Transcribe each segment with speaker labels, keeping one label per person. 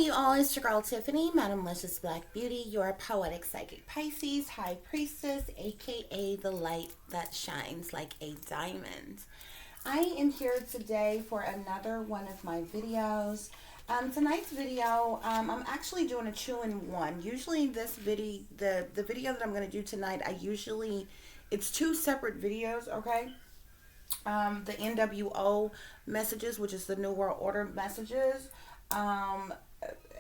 Speaker 1: you all, it's your girl Tiffany, Madam Licious Black Beauty, your poetic psychic Pisces, High Priestess, aka the light that shines like a diamond. I am here today for another one of my videos. Tonight's video, I'm actually doing a two-in-one. Usually this video, the video that I'm going to do tonight, it's two separate videos, okay? The NWO messages, which is the New World Order messages, um,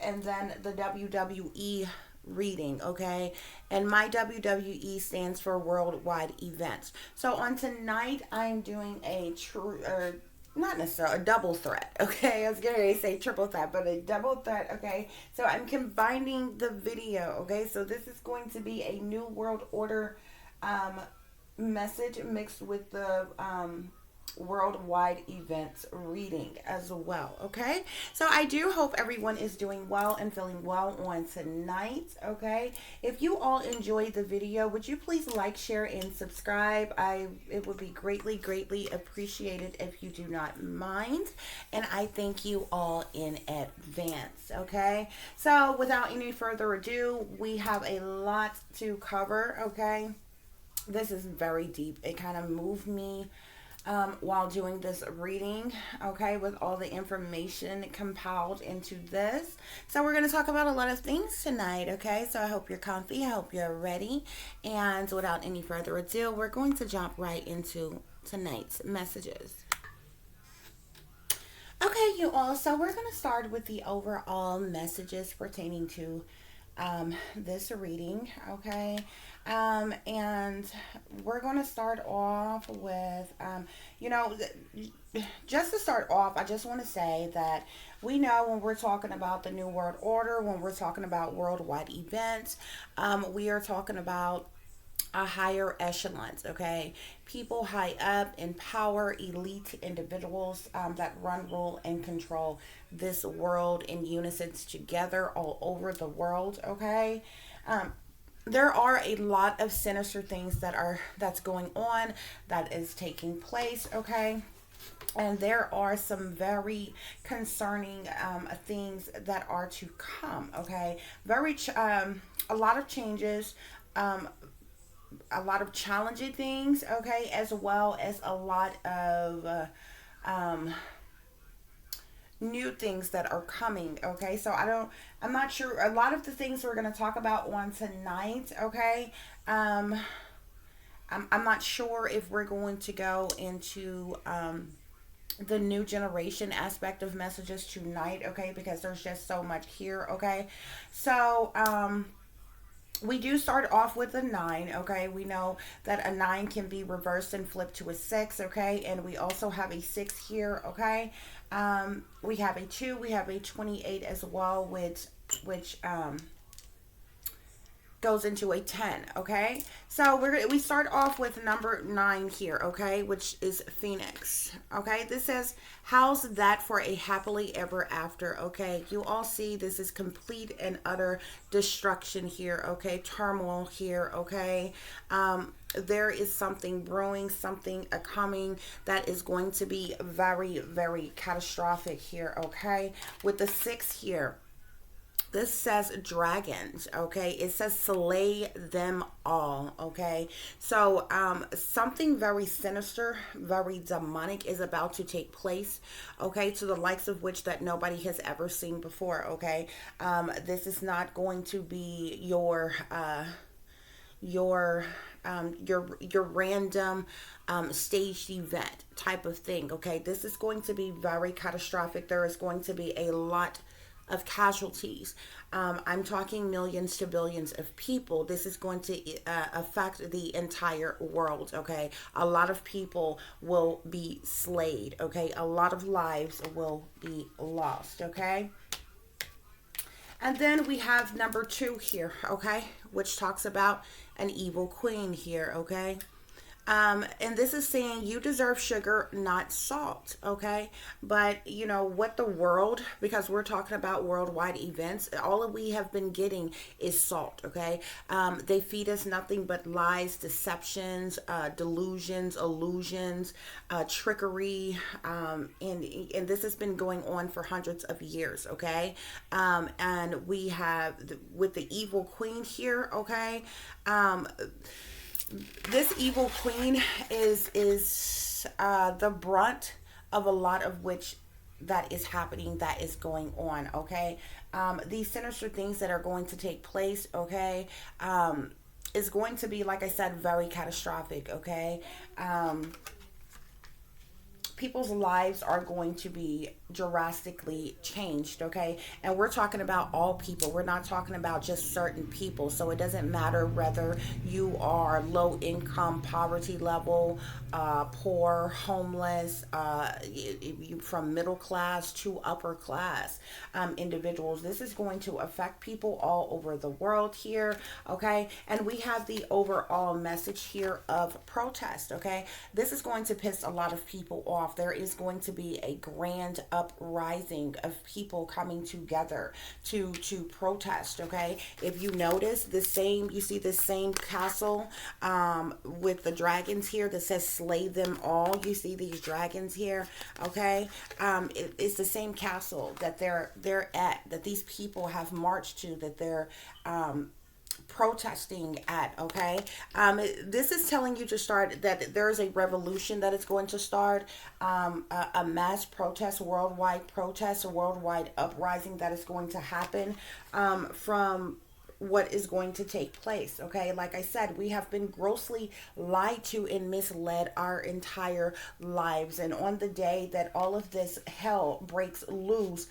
Speaker 1: and then the WWE reading, okay? And my WWE stands for Worldwide Events. So on tonight, I'm doing a true, or not necessarily a double threat, okay? I was going to say triple threat, but a double threat, okay? So I'm combining the video, okay? So this is going to be a New World Order message mixed with the worldwide events reading as well, okay? So I do hope everyone is doing well and feeling well on tonight, okay? If you all enjoyed the video, would you please like, share, and subscribe? It would be greatly appreciated if you do not mind, and I thank you all in advance, okay? So without any further ado, we have a lot to cover, okay? This is very deep. It kind of moved me while doing this reading, okay, with all the information compiled into this. So we're going to talk about a lot of things tonight, okay? So I hope you're comfy. I hope you're ready. And without any further ado, we're going to jump right into tonight's messages. Okay, you all. So we're going to start with the overall messages pertaining to this reading, okay? And we're going to start off with, just to start off, I just want to say that we know when we're talking about the New World Order, when we're talking about worldwide events, we are talking about a higher echelons, okay? People high up in power, elite individuals that run, rule, and control this world in unison together all over the world, okay? There are a lot of sinister things that's going on, that is taking place, okay? And there are some very concerning things that are to come, okay? A lot of changes, a lot of challenging things, okay, as well as a lot of new things that are coming, okay? So I'm not sure, a lot of the things we're going to talk about on tonight, okay? I'm not sure if we're going to go into the new generation aspect of messages tonight, okay? Because there's just so much here, okay? So, we do start off with a 9, okay? We know that a 9 can be reversed and flipped to a 6, okay? And we also have a 6 here, okay? We have a 2, we have a 28 as well, which goes into a 10, okay? So we start off with number 9 here, okay, which is Phoenix, okay? This says, how's that for a happily ever after, okay? You all see this is complete and utter destruction here, okay? Turmoil here, okay? There is something brewing, something coming that is going to be very catastrophic here, okay? With the 6 here, this says dragons, okay? It says slay them all, okay? So something very sinister, very demonic is about to take place, okay? To the likes of which that nobody has ever seen before, okay? This is not going to be your random staged event type of thing, okay? This is going to be very catastrophic. There is going to be a lot of casualties. I'm talking millions to billions of people. This is going to affect the entire world, okay? A lot of people will be slayed, okay? A lot of lives will be lost, okay? And then we have number 2 here, okay? Which talks about an evil queen here, okay? And this is saying you deserve sugar, not salt, okay? But you know what the world, because we're talking about worldwide events, all that we have been getting is salt, okay? They feed us nothing but lies, deceptions, delusions, illusions, trickery, and this has been going on for hundreds of years, okay? And we have with the evil queen here, okay? Um, this evil queen is the brunt of a lot of which that is happening, that is going on, okay? These sinister things that are going to take place, okay, is going to be, like I said, very catastrophic, okay? People's lives are going to be drastically changed, okay? And we're talking about all people. We're not talking about just certain people. So it doesn't matter whether you are low income, poverty level, poor, homeless, you from middle class to upper class individuals. This is going to affect people all over the world here, okay? And we have the overall message here of protest, okay? This is going to piss a lot of people off. There is going to be a grand uprising of people coming together to protest, okay? If you notice the same, you see the same castle with the dragons here that says slay them all. You see these dragons here, okay? It's the same castle that they're at, that these people have marched to, that they're protesting at, okay? This is telling you to start, that there is a revolution that is going to start, a mass protest, a worldwide uprising that is going to happen from what is going to take place, okay? Like I said, we have been grossly lied to and misled our entire lives, and on the day that all of this hell breaks loose,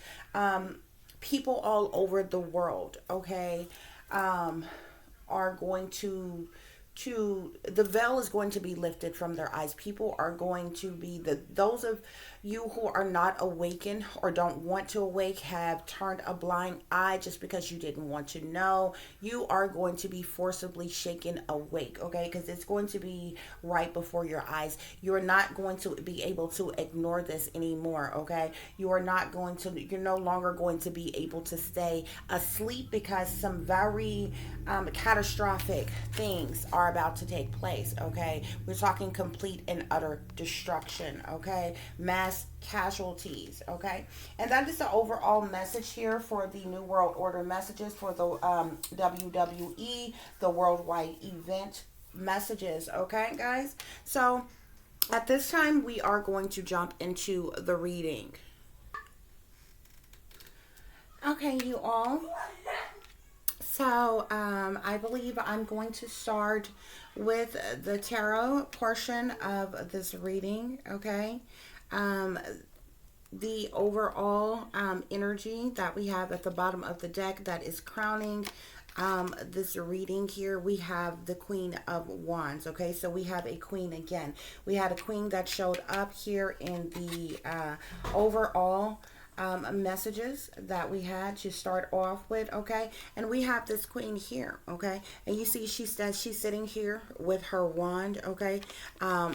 Speaker 1: people all over the world, okay, are going to the veil is going to be lifted from their eyes. People are going to be, those of you who are not awakened or don't want to awake, have turned a blind eye just because you didn't want to know. You are going to be forcibly shaken awake, okay? Because it's going to be right before your eyes. You're not going to be able to ignore this anymore, okay? You're no longer going to be able to stay asleep, because some very catastrophic things are about to take place, okay? We're talking complete and utter destruction, okay? Mass casualties, okay? And that is the overall message here for the New World Order messages for the WWE, the worldwide event messages, okay, guys? So at this time, we are going to jump into the reading. Okay, you all. So, I believe I'm going to start with the tarot portion of this reading, okay? The overall energy that we have at the bottom of the deck that is crowning this reading here, we have the Queen of Wands, okay? So we have a queen again. We had a queen that showed up here in the overall messages that we had to start off with, okay? And we have this queen here, okay? And you see she's sitting here with her wand, okay?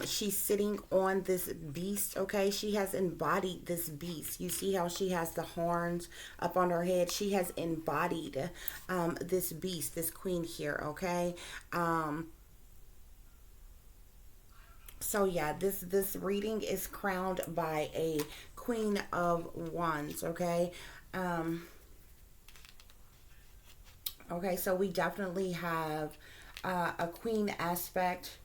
Speaker 1: She's sitting on this beast, okay? She has embodied this beast. You see how she has the horns up on her head? She has embodied this beast, this queen here, okay? So yeah, this reading is crowned by a Queen of Wands, okay? Okay, so we definitely have a queen aspect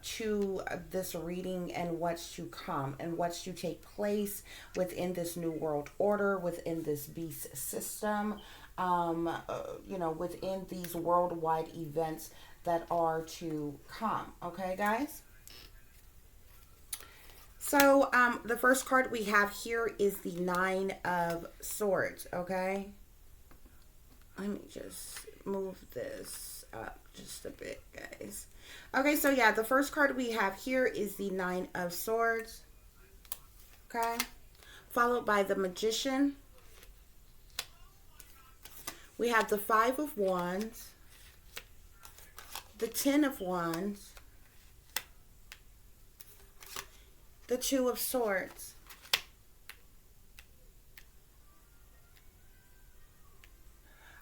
Speaker 1: to this reading, and what's to come and what's to take place within this new world order, within this beast system, within these worldwide events that are to come, okay, guys? So, the first card we have here is the Nine of Swords, okay? Let me just move this up just a bit, guys. Okay, so yeah, the first card we have here is the Nine of Swords, okay? Followed by the Magician. We have the Five of Wands, the Ten of Wands, The Two of Swords.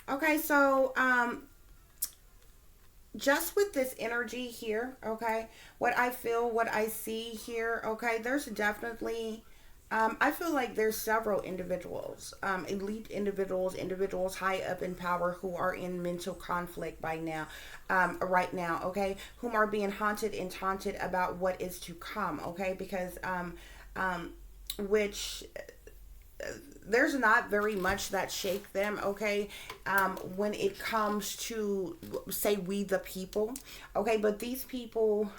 Speaker 1: Okay, so just with this energy here, okay, what I feel, what I see here, okay, there's definitely, I feel like there's several individuals, elite individuals, individuals high up in power who are in mental conflict by now, right now, okay, whom are being haunted and taunted about what is to come, okay, because, which there's not very much that shake them, okay, when it comes to, say, we the people, okay, but these people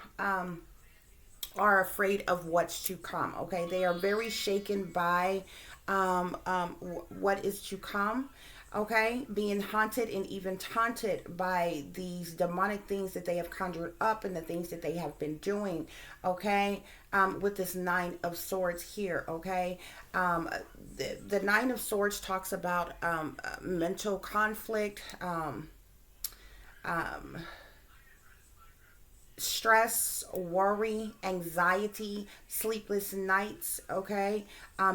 Speaker 1: are afraid of what's to come, okay, they are very shaken by what is to come, okay, being haunted and even taunted by these demonic things that they have conjured up and the things that they have been doing, okay, with this Nine of Swords here, okay. The Nine of Swords talks about mental conflict, um, stress, worry, anxiety, sleepless nights, okay,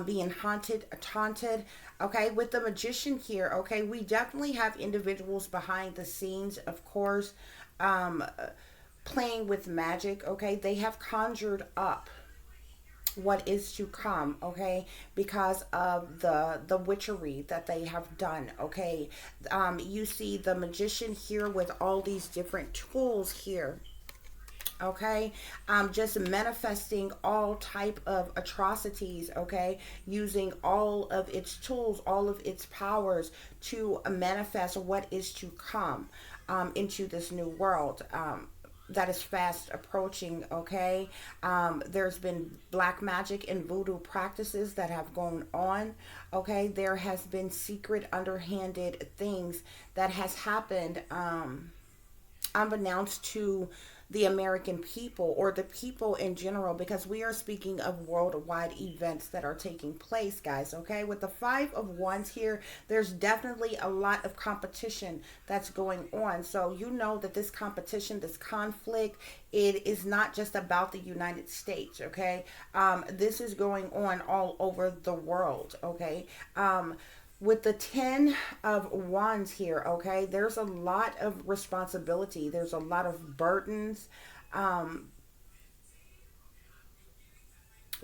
Speaker 1: being haunted, taunted, okay. With the Magician here, okay, we definitely have individuals behind the scenes, of course, um, playing with magic, okay. They have conjured up what is to come, okay, because of the witchery that they have done, okay. You see the Magician here with all these different tools here, okay, just manifesting all type of atrocities, okay, using all of its tools, all of its powers to manifest what is to come, into this new world, that is fast approaching, okay. There's been black magic and voodoo practices that have gone on, okay. There has been secret underhanded things that has happened, unbeknownst to the American people or the people in general, because we are speaking of worldwide events that are taking place, guys, okay. With the Five of Wands here, there's definitely a lot of competition that's going on, so you know that this competition, this conflict, it is not just about the United States, okay. This is going on all over the world, okay. With the Ten of Wands here, okay, there's a lot of responsibility, there's a lot of burdens, um,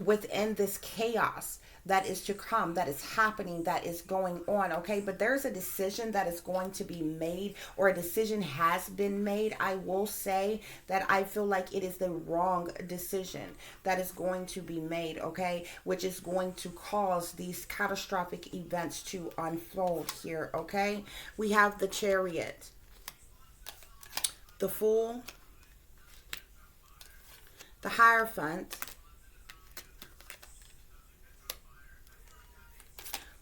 Speaker 1: within this chaos that is to come, that is happening, that is going on, okay. But there's a decision that is going to be made, or a decision has been made. I will say that I feel like it is the wrong decision that is going to be made, okay, which is going to cause these catastrophic events to unfold here, okay. We have the Chariot, the Fool, the Hierophant,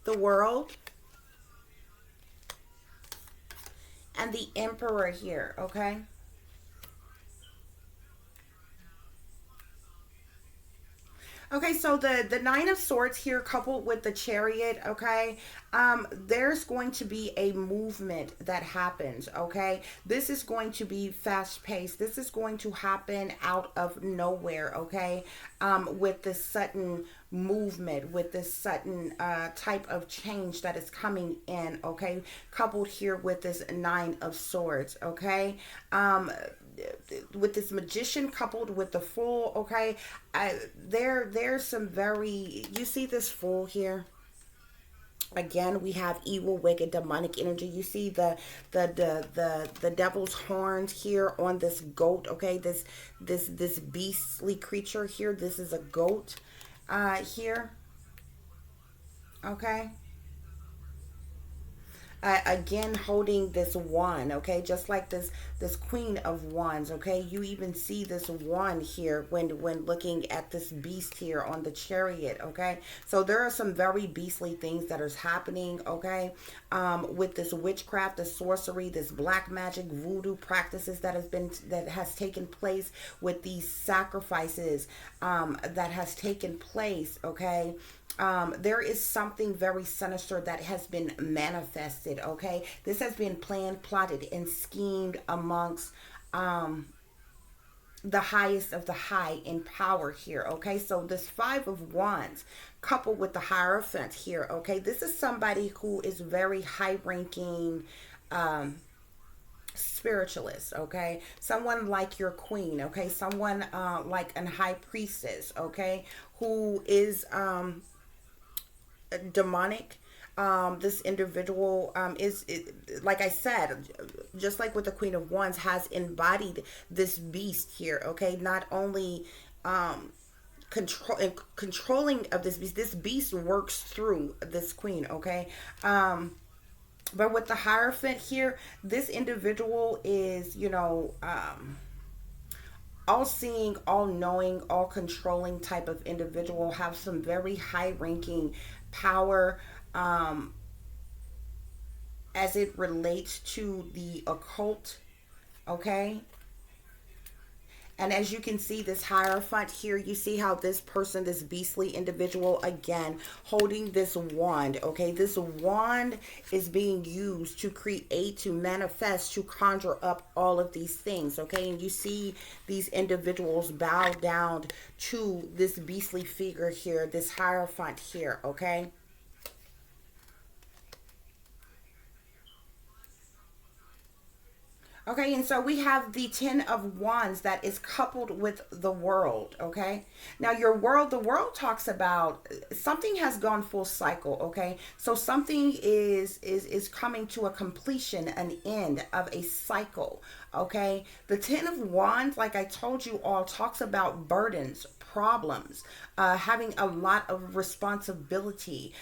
Speaker 1: the World, and the Emperor here, okay. Okay, so the Nine of Swords here, coupled with the Chariot, okay, there's going to be a movement that happens, okay. This is going to be fast paced. This is going to happen out of nowhere, okay. With this sudden movement, with this sudden type of change that is coming in, okay, coupled here with this Nine of Swords, okay. With this Magician coupled with the Fool, okay, there's some very, you see this Fool here, again we have evil, wicked, demonic energy. You see the devil's horns here on this goat, okay, this beastly creature here. This is a goat here, okay. Again holding this wand, okay, just like this Queen of Wands, okay. You even see this wand here when looking at this beast here on the Chariot, okay. So there are some very beastly things that is happening, okay, with this witchcraft, this sorcery, this black magic, voodoo practices that has taken place, with these sacrifices that has taken place, okay. There is something very sinister that has been manifested, okay. This has been planned, plotted, and schemed amongst the highest of the high in power here. Okay, so this Five of Wands coupled with the Hierophant here. Okay, this is somebody who is very high ranking spiritualist. Okay, someone like your queen. Okay, someone like an high priestess. Okay, who is demonic. This individual like I said, just like with the Queen of Wands, has embodied this beast here. Okay, not only controlling of this beast. This beast works through this queen. Okay, but with the Hierophant here, this individual is, all seeing, all knowing, all controlling type of individual, have some very high ranking power as it relates to the occult. Okay, and as you can see, this Hierophant here, you see how this person, this beastly individual, again, holding this wand, okay? This wand is being used to create, to manifest, to conjure up all of these things, okay? And you see these individuals bow down to this beastly figure here, this Hierophant here, okay? Okay, and so we have the Ten of Wands that is coupled with the World, okay? Now your world, the world talks about something has gone full cycle, okay? So something is coming to a completion, an end of a cycle, okay? The Ten of Wands, like I told you all, talks about burdens, problems, having a lot of responsibility,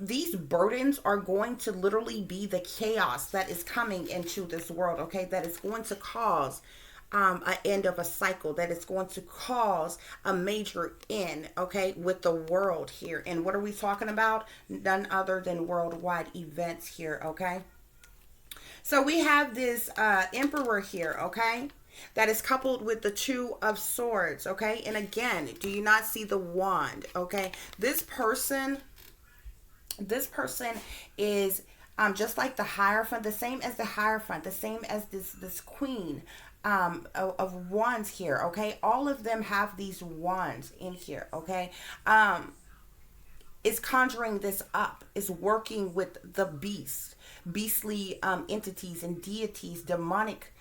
Speaker 1: these burdens are going to literally be the chaos that is coming into this world, okay? That is going to cause an end of a cycle, that is going to cause a major end, okay, with the world here. And what are we talking about? None other than worldwide events here, okay? So we have this emperor here, okay, that is coupled with the Two of Swords, okay? And again, do you not see the wand, okay? This person is just like the Hierophant, the same as the Hierophant, the same as this queen of wands here, okay? All of them have these wands in here, okay? Is conjuring this up, is working with the beastly entities and deities, demonic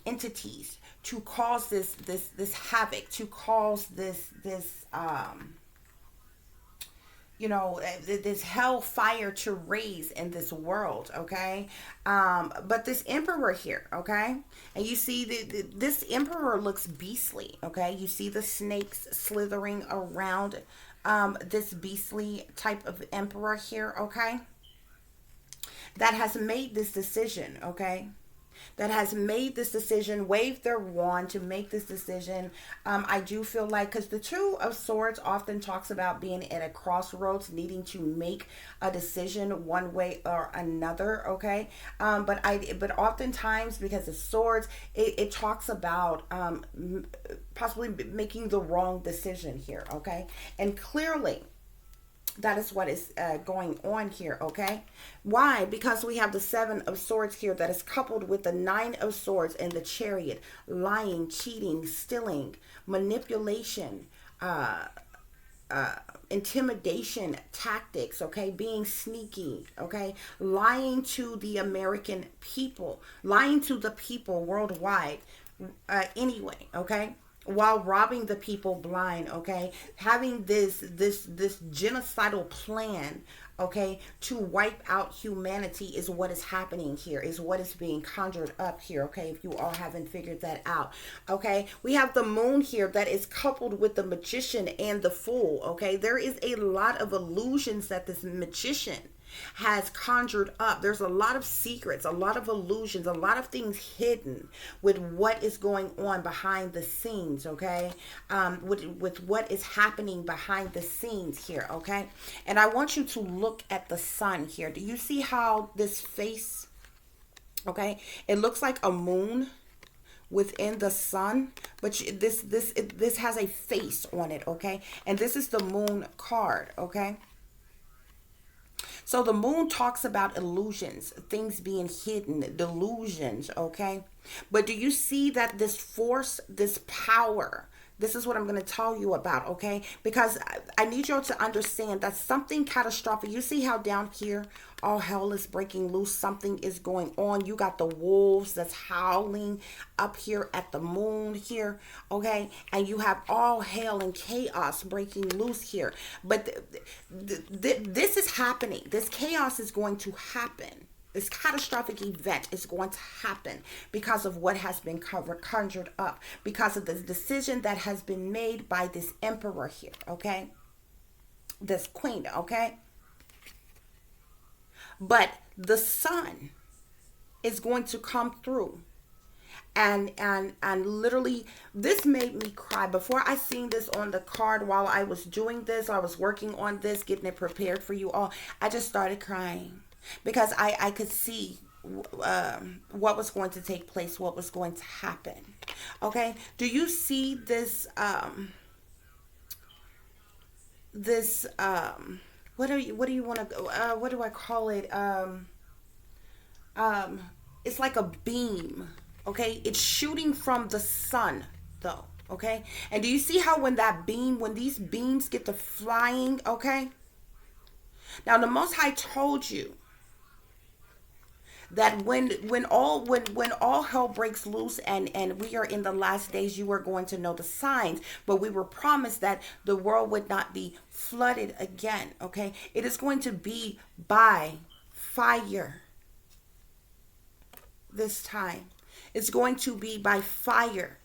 Speaker 1: entities, to cause this havoc, to cause this this hellfire to raise in this world, okay? But this emperor here, okay, and you see this emperor looks beastly, okay? You see the snakes slithering around this beastly type of emperor here, okay, that has made this decision, okay, that has made this decision, waved their wand to make this decision. I do feel like, because the Two of Swords often talks about being at a crossroads, needing to make a decision one way or another, okay? But oftentimes, because of swords, it talks about possibly making the wrong decision here, okay? And clearly, that is what is going on here, okay? Why? Because we have the Seven of Swords here that is coupled with the Nine of Swords and the Chariot. Lying, cheating, stealing, manipulation, intimidation tactics, okay? Being sneaky, okay? Lying to the American people, lying to the people worldwide, anyway, okay? While robbing the people blind, okay? Having this genocidal plan, okay, to wipe out humanity is what is happening here, is what is being conjured up here, okay? If you all haven't figured that out, okay? We have the moon here that is coupled with the magician and the fool, okay? There is a lot of illusions that this magician has conjured up. There's a lot of secrets, a lot of illusions, a lot of things hidden with what is going on behind the scenes, okay? With what is happening behind the scenes here, okay? And I want you to look at the sun here. Do you see how this face, okay, it looks like a moon within the sun, but this has a face on it, okay? And this is the moon card, okay? So the moon talks about illusions, things being hidden, delusions, okay? But do you see that this force, this power, this is what I'm going to tell you about, okay? Because I need you all to understand that something catastrophic. You see how down here all hell is breaking loose, something is going on. You got the wolves that's howling up here at the moon here, okay? And you have all hell and chaos breaking loose here. But this is happening. This chaos is going to happen. This catastrophic event is going to happen because of what has been conjured up, because of the decision that has been made by this emperor here, okay? This queen, okay? But the sun is going to come through. And literally, this made me cry. Before I seen this on the card, while I was doing this, I was working on this, getting it prepared for you all, I just started crying. Because I could see what was going to take place, what was going to happen. Okay, do you see this? What do you want to? What do I call it? It's like a beam. Okay, it's shooting from the sun, though. Okay, and do you see how when these beams get to flying? Okay. Now the Most High told you that when all hell breaks loose and we are in the last days, you are going to know the signs. But we were promised that the world would not be flooded again. Okay, it is going to be by fire this time. It's going to be by fire.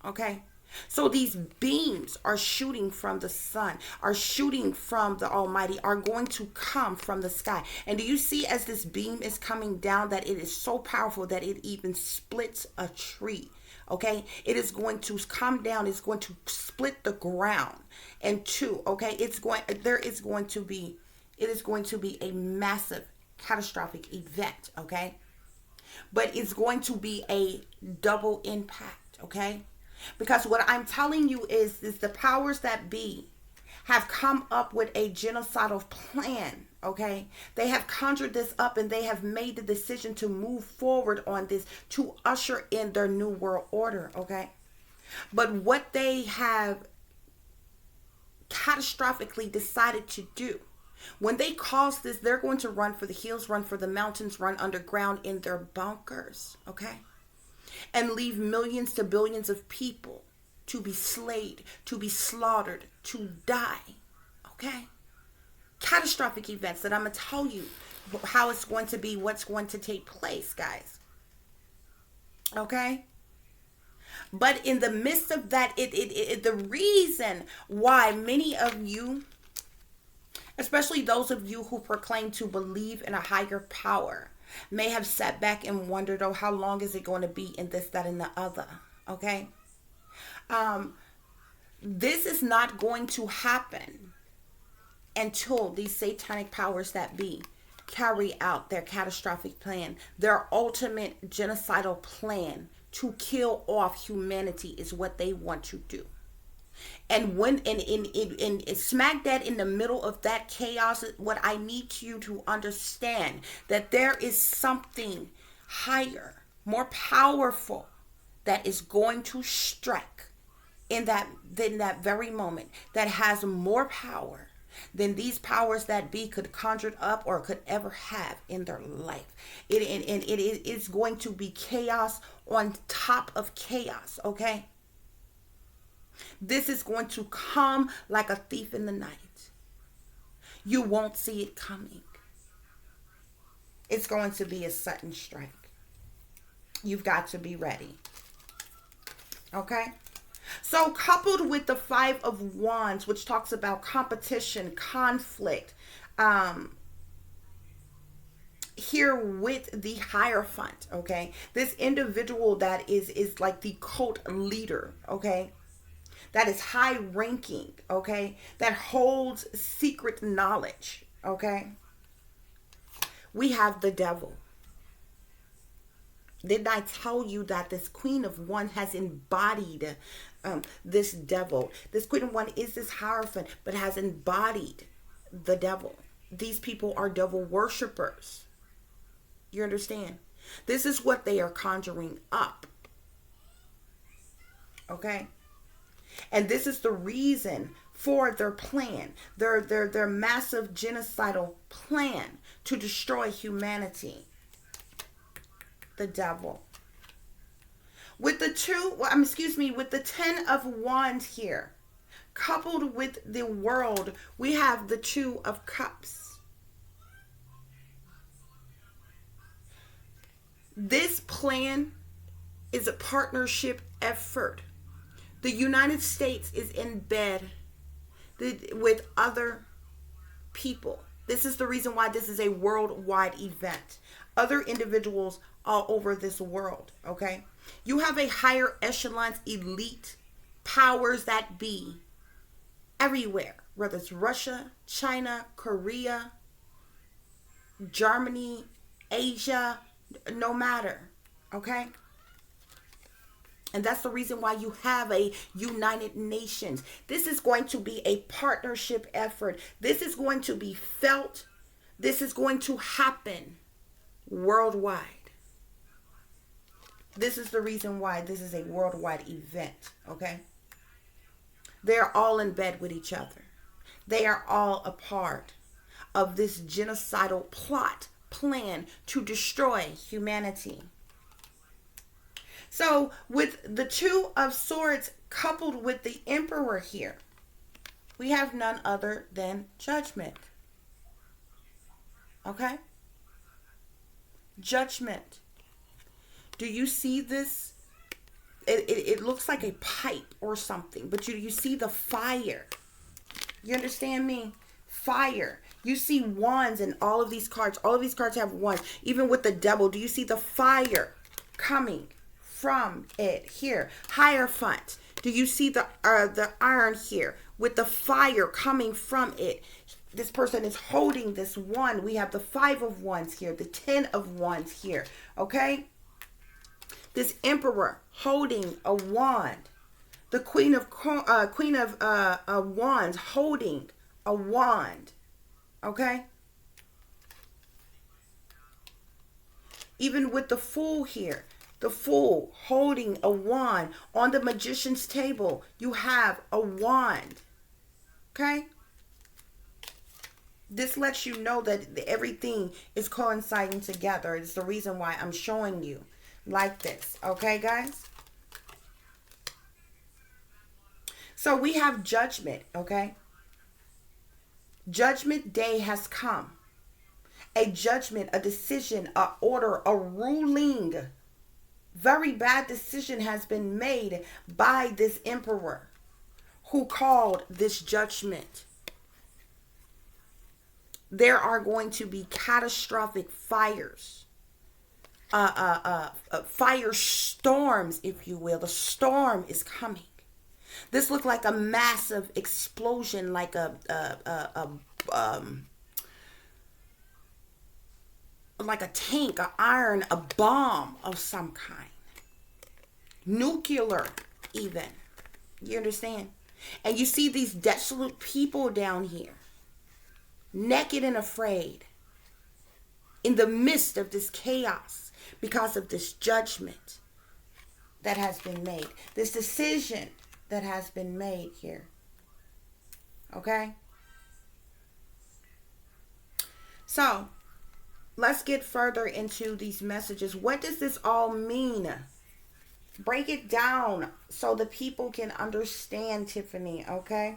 Speaker 1: Okay. So these beams are shooting from the sun, are shooting from the Almighty, are going to come from the sky. And do you see as this beam is coming down that it is so powerful that it even splits a tree? Okay, it is going to come down. It's going to split the ground in two. Okay, it is going to be a massive catastrophic event. Okay, but it's going to be a double impact. Okay. Because what I'm telling you is the powers that be have come up with a genocidal plan, okay? They have conjured this up and they have made the decision to move forward on this to usher in their new world order, okay? But what they have catastrophically decided to do, when they cause this, they're going to run for the hills, run for the mountains, run underground in their bunkers, okay? And leave millions to billions of people to be slayed, to be slaughtered, to die. Okay? Catastrophic events that I'm going to tell you how it's going to be, what's going to take place, guys. Okay? But in the midst of that, the reason why many of you, especially those of you who proclaim to believe in a higher power, may have sat back and wondered, oh, how long is it going to be in this, that, and the other? Okay. This is not going to happen until these satanic powers that be carry out their catastrophic plan. Their ultimate genocidal plan to kill off humanity is what they want to do. And when in smack dab in the middle of that chaos, what I need you to understand that there is something higher, more powerful that is going to strike in that very moment, that has more power than these powers that be could conjure up or could ever have in their life. It is going to be chaos on top of chaos, okay? This is going to come like a thief in the night. You won't see it coming. It's going to be a sudden strike. You've got to be ready. Okay? So coupled with the Five of Wands, which talks about competition, conflict, here with the Hierophant, okay? This individual that is like the cult leader, okay? That is high ranking, okay? That holds secret knowledge, okay? We have the devil. Didn't I tell you that this Queen of Wands has embodied this devil? This Queen of Wands is this Hierophant, but has embodied the devil. these people are devil worshippers. You understand? This is what they are conjuring up. Okay? And this is the reason for their plan, their massive genocidal plan to destroy humanity. The devil. With the with the 10 of Wands here, coupled with the World, we have the 2 of Cups. This plan is a partnership effort. The United States is in bed with other people. This is the reason why this is a worldwide event. Other individuals all over this world, okay? You have a higher echelons, elite powers that be everywhere, whether it's Russia, China, Korea, Germany, Asia, no matter, okay? And that's the reason why you have a United Nations. This is going to be a partnership effort. This is going to be felt. This is going to happen worldwide. This is the reason why this is a worldwide event, okay? They're all in bed with each other. They are all a part of this genocidal plan to destroy humanity. So with the 2 of Swords coupled with the Emperor here, we have none other than Judgment. Okay? Judgment. Do you see this? It looks like a pipe or something, but you see the fire. You understand me? Fire. You see wands in all of these cards. All of these cards have wands. Even with the devil, do you see the fire coming from it here? Hierophant. Do you see the iron here with the fire coming from it? This person is holding this wand. We have the 5 of Wands here, the 10 of Wands here. Okay? This Emperor holding a wand. The Queen of Wands holding a wand. Okay? Even with the Fool here. The Fool holding a wand. On the Magician's table, you have a wand. Okay? This lets you know that everything is coinciding together. It's the reason why I'm showing you like this. Okay, guys? So we have Judgment, okay? Judgment Day has come. A judgment, a decision, a order, a ruling. Very bad decision has been made by this Emperor who called this judgment. There are going to be catastrophic fires. Fire storms, if you will. The storm is coming. This looked like a massive explosion, like a tank, a iron, a bomb of some kind. Nuclear, even. You understand? And you see these desolate people down here, naked and afraid, in the midst of this chaos, because of this judgment that has been made, this decision that has been made here. Okay? So, let's get further into these messages. What does this all mean? Break it down so the people can understand, Tiffany, okay?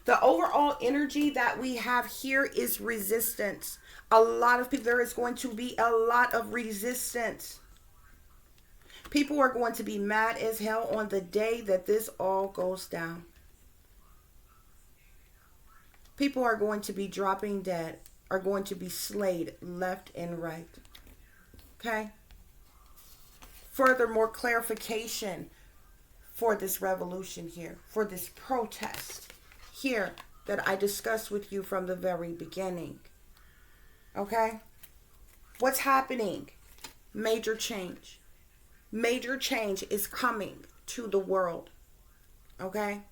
Speaker 1: The overall energy that we have here is resistance. A lot of people, there is going to be a lot of resistance. People are going to be mad as hell on the day that this all goes down. People are going to be dropping dead, are going to be slayed left and right. Okay? Furthermore, clarification for this revolution here, for this protest here that I discussed with you from the very beginning. Okay? What's happening? Major change. Major change is coming to the world. Okay?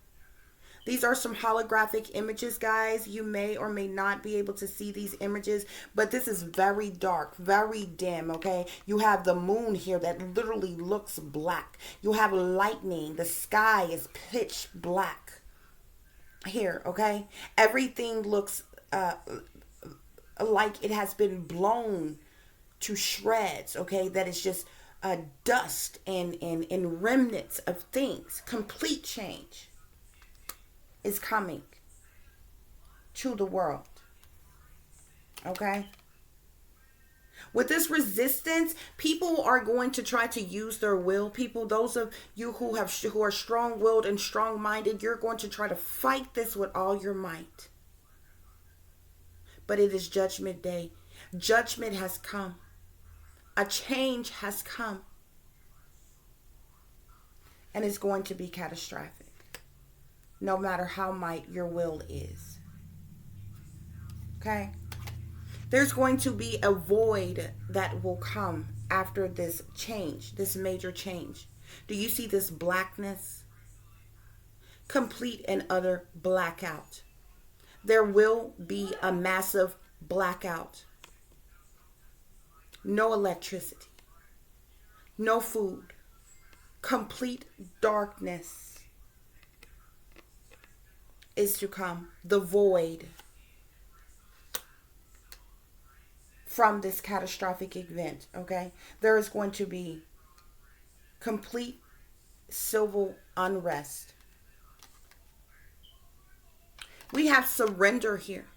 Speaker 1: These are some holographic images, guys. You may or may not be able to see these images, but this is very dark, very dim, okay? You have the moon here that literally looks black. You have lightning. The sky is pitch black here, okay? Everything looks like it has been blown to shreds, okay? That is just dust and remnants of things. Complete change is coming to the world, okay? With this resistance, people are going to try to use their will. People, those of you who are strong-willed and strong-minded, you're going to try to fight this with all your might. But it is Judgment Day. Judgment has come. A change has come. And it's going to be catastrophic, no matter how might your will is. Okay? There's going to be a void that will come after this change, this major change. Do you see this blackness? Complete and utter blackout. There will be a massive blackout. No electricity. No food. Complete darkness is to come. The void from this catastrophic event, okay? There is going to be complete civil unrest. We have surrender here.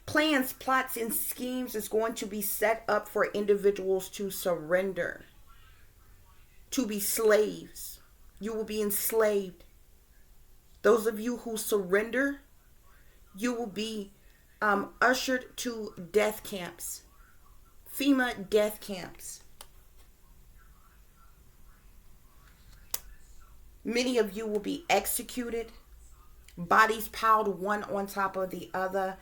Speaker 1: Plans, plots, and schemes is going to be set up for individuals to surrender, to be slaves. You will be enslaved. Those of you who surrender, you will be ushered to death camps, FEMA death camps. Many of you will be executed, bodies piled one on top of the other,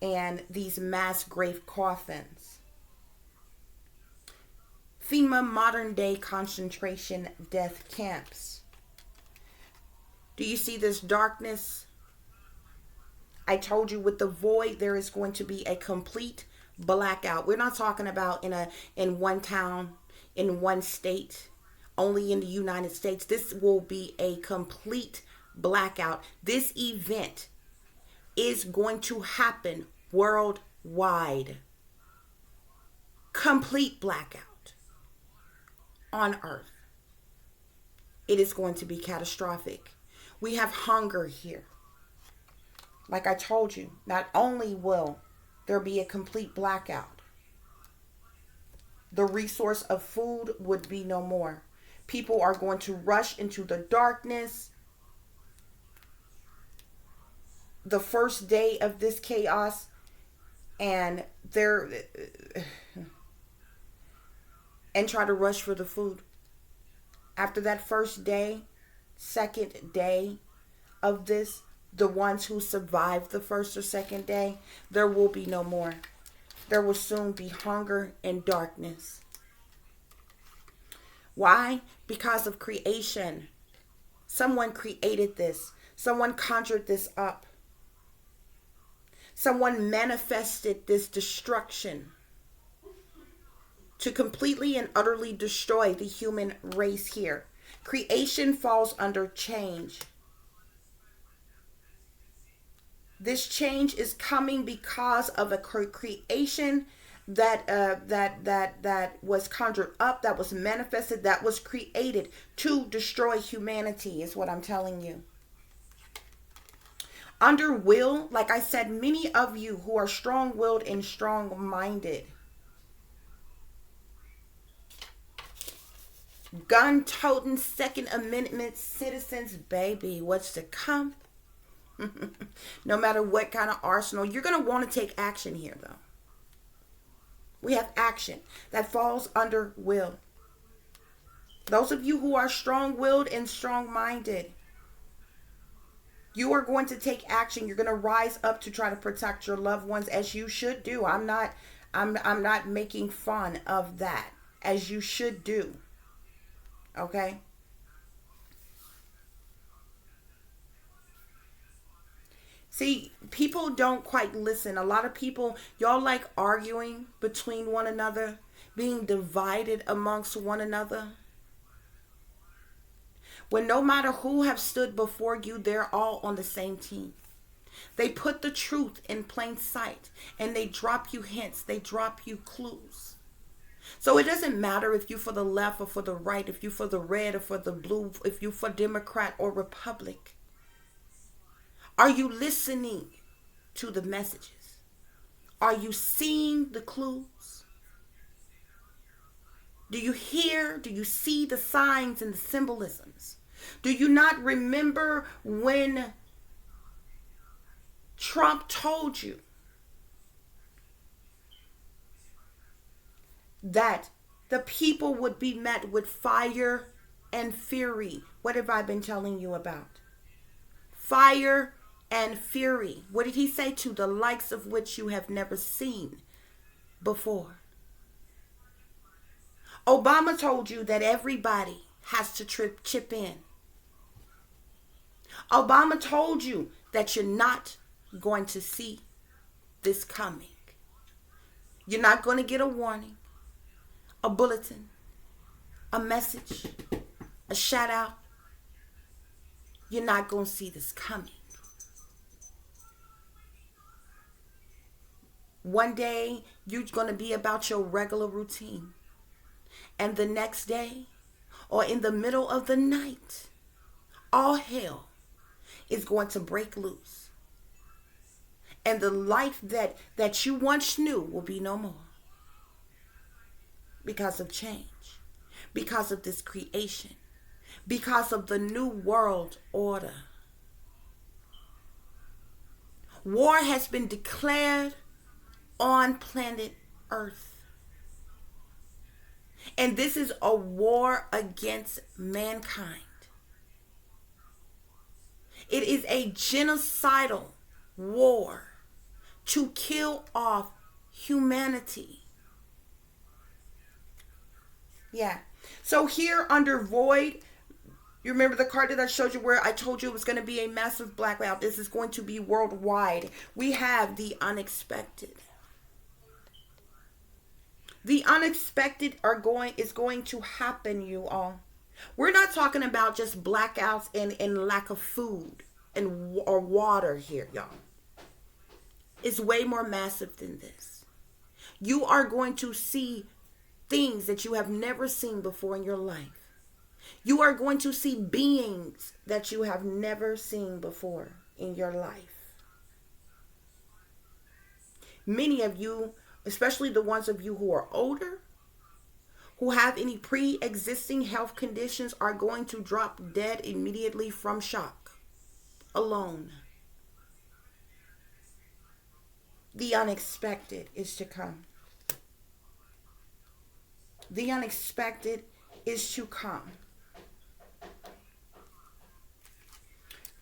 Speaker 1: and these mass grave coffins. FEMA modern day concentration death camps. Do you see this darkness? I told you with the void, there is going to be a complete blackout. We're not talking about in one town, in one state, only in the United States. This will be a complete blackout. This event is going to happen worldwide. Complete blackout on Earth. It is going to be catastrophic. We have hunger here. Like I told you, not only will there be a complete blackout, the resource of food would be no more. People are going to rush into the darkness. The first day of this chaos, and try to rush for the food. After that first day, second day of this, the ones who survived the first or second day, there will be no more. There will soon be hunger and darkness. Why? Because of creation. Someone created this. Someone conjured this up. Someone manifested this destruction to completely and utterly destroy the human race here. Creation falls under change. This change is coming because of a creation that was conjured up, that was manifested, that was created to destroy humanity, is what I'm telling you. Under will, like I said, many of you who are strong-willed and strong-minded, gun-toting Second Amendment citizens, baby, what's to come? No matter what kind of arsenal, you're going to want to take action here, though. We have action that falls under will. Those of you who are strong-willed and strong-minded, you are going to take action. You're going to rise up to try to protect your loved ones, as you should do. I'm not making fun of that, as you should do. Okay? See, people don't quite listen. A lot of people, y'all like arguing between one another, being divided amongst one another. When no matter who have stood before you, they're all on the same team. They put the truth in plain sight and they drop you hints, they drop you clues. So it doesn't matter if you're for the left or for the right, if you're for the red or for the blue, if you're for Democrat or Republic. Are you listening to the messages? Are you seeing the clues? Do you hear? Do you see the signs and the symbolisms? Do you not remember when Trump told you that the people would be met with fire and fury? What have I been telling you about? Fire and fury. What did he say? To the likes of which you have never seen before. Obama told you that everybody has to chip in. Obama told you that you're not going to see this coming. You're not going to get a warning, a bulletin, a message, a shout out. You're not going to see this coming. One day, you're going to be about your regular routine. And the next day, or in the middle of the night, all hell is going to break loose. And the life that you once knew will be no more. Because of change. Because of this creation. Because of the new world order. War has been declared on planet Earth. And this is a war against mankind. It is a genocidal war to kill off humanity. Yeah. So here under void, you remember the card that I showed you where I told you it was going to be a massive blackout. This is going to be worldwide. We have the unexpected. The unexpected is going to happen, you all. We're not talking about just blackouts and lack of food or water here, y'all. It's way more massive than this. You are going to see things that you have never seen before in your life. You are going to see beings that you have never seen before in your life. Many of you, especially the ones of you who are older, who have any pre-existing health conditions, are going to drop dead immediately from shock alone. The unexpected is to come. The unexpected is to come.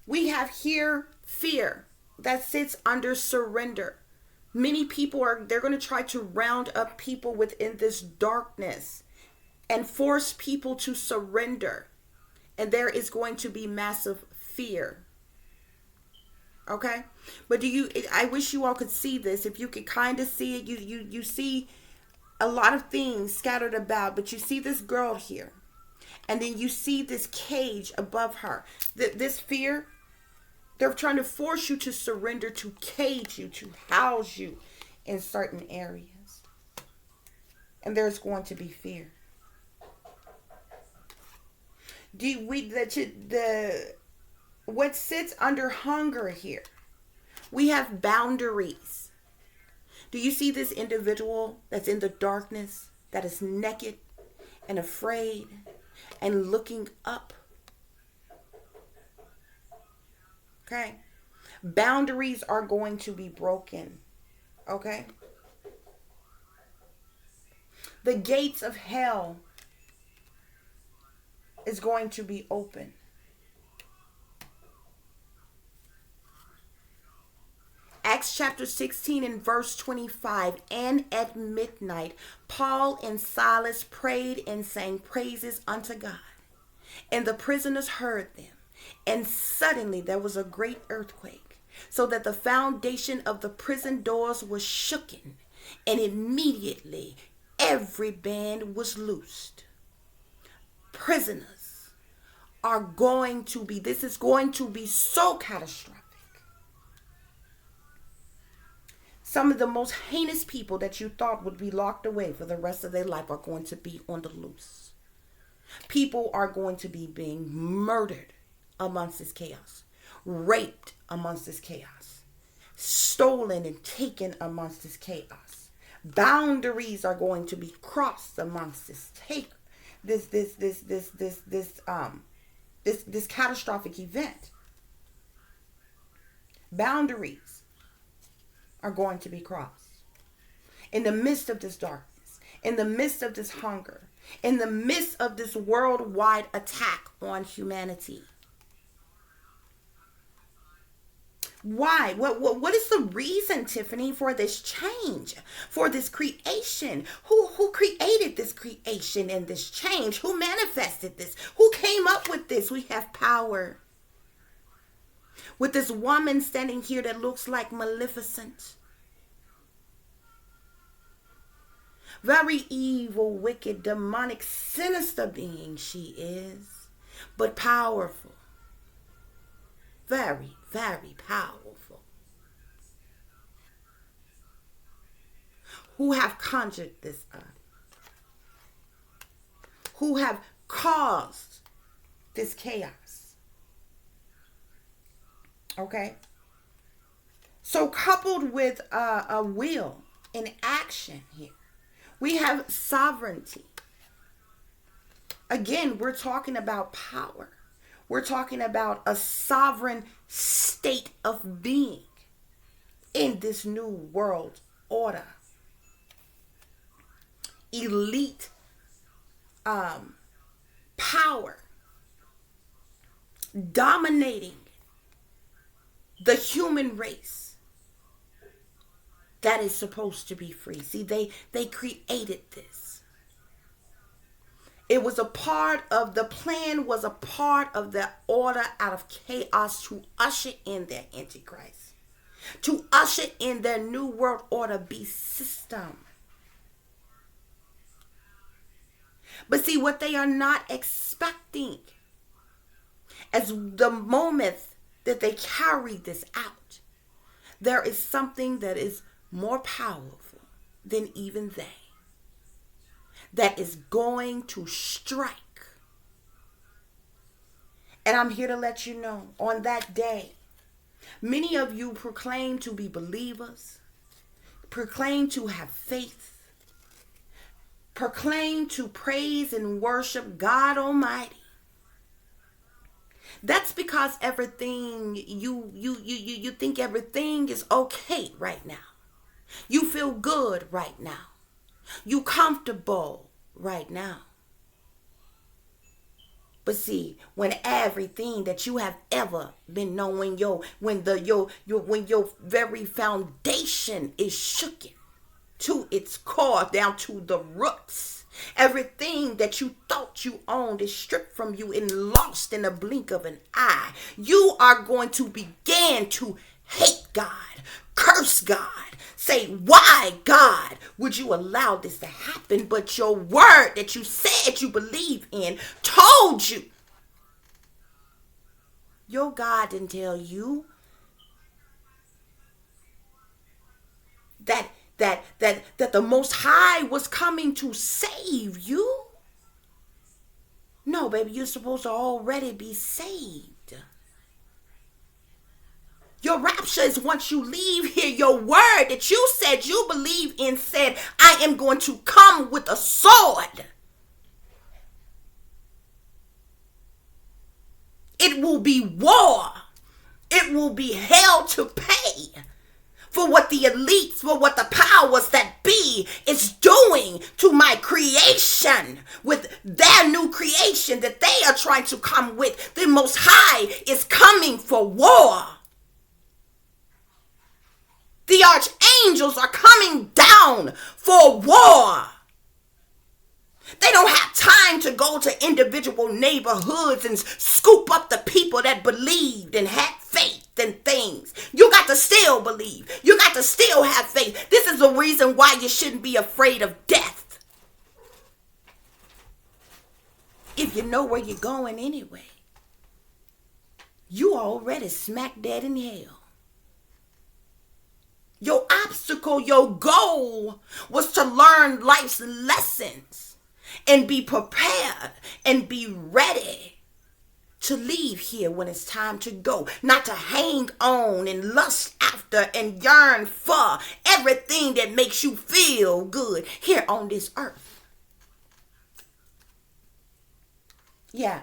Speaker 1: We have here fear that sits under surrender. Many people they're going to try to round up people within this darkness and force people to surrender. And there is going to be massive fear. Okay? But I wish you all could see this. If you could kind of see it, you see a lot of things scattered about, but you see this girl here. And then you see this cage above her. This fear, they're trying to force you to surrender, to cage you, to house you in certain areas. And there's going to be fear. What sits under hunger here? We have boundaries. Do you see this individual that's in the darkness, that is naked and afraid and looking up? Okay? Boundaries are going to be broken. Okay? The gates of hell is going to be open. Acts chapter 16 and verse 25. And at midnight, Paul and Silas prayed and sang praises unto God. And the prisoners heard them. And suddenly there was a great earthquake. so that the foundation of the prison doors was shooken, and immediately every band was loosed. Prisoners are going to be, this is going to be so catastrophic. Some of the most heinous people that you thought would be locked away for the rest of their life are going to be on the loose. People are going to be being murdered amongst this chaos, raped amongst this chaos, stolen and taken amongst this chaos. Boundaries are going to be crossed amongst this this catastrophic event. Boundaries are going to be crossed. In the midst of this darkness, in the midst of this hunger, in the midst of this worldwide attack on humanity. Why? What is the reason, Tiffany, for this change, for this creation? Who created this creation and this change? Who manifested this? Who came up with this? We have power. With this woman standing here that looks like Maleficent. Very evil, wicked, demonic, sinister being she is, but powerful. Very, very powerful. Who have conjured this up? Who have caused this chaos? Okay? So coupled with a will in action here, we have sovereignty. Again, we're talking about power. We're talking about a sovereign state of being in this new world order. Elite power dominating the human race that is supposed to be free. See, they created this. It was a part of the plan, was a part of the order out of chaos to usher in their Antichrist, to usher in their new world order beast system. But see, what they are not expecting as the moment that they carry this out, there is something that is more powerful than even they, that is going to strike. And I'm here to let you know, on that day, many of you proclaim to be believers, proclaim to have faith, proclaim to praise and worship God Almighty. That's because everything, you think everything is okay right now. You feel good right now. You comfortable right now. But see, when everything that you have ever been knowing, when your very foundation is shooken to its core, down to the roots, everything that you thought you owned is stripped from you and lost in a blink of an eye, you are going to begin to hate God, curse God, say, why, God, would you allow this to happen? But your word that you said you believe in told you. Your God didn't tell you that the Most High was coming to save you. No, baby, you're supposed to already be saved. Your rapture is once you leave here. Your word that you said you believe in said, I am going to come with a sword. It will be war. It will be hell to pay for what the elites, for what the powers that be is doing to my creation with their new creation that they are trying to come with. The Most High is coming for war. The archangels are coming down for war. They don't have time to go to individual neighborhoods and scoop up the people that believed and had faith. than things. You got to still believe. You got to still have faith. This is the reason why you shouldn't be afraid of death. If you know where you're going anyway. You already smack dead in hell. Your obstacle, your goal was to learn life's lessons and be prepared and be ready to leave here when it's time to go. Not to hang on and lust after and yearn for everything that makes you feel good here on this earth. Yeah.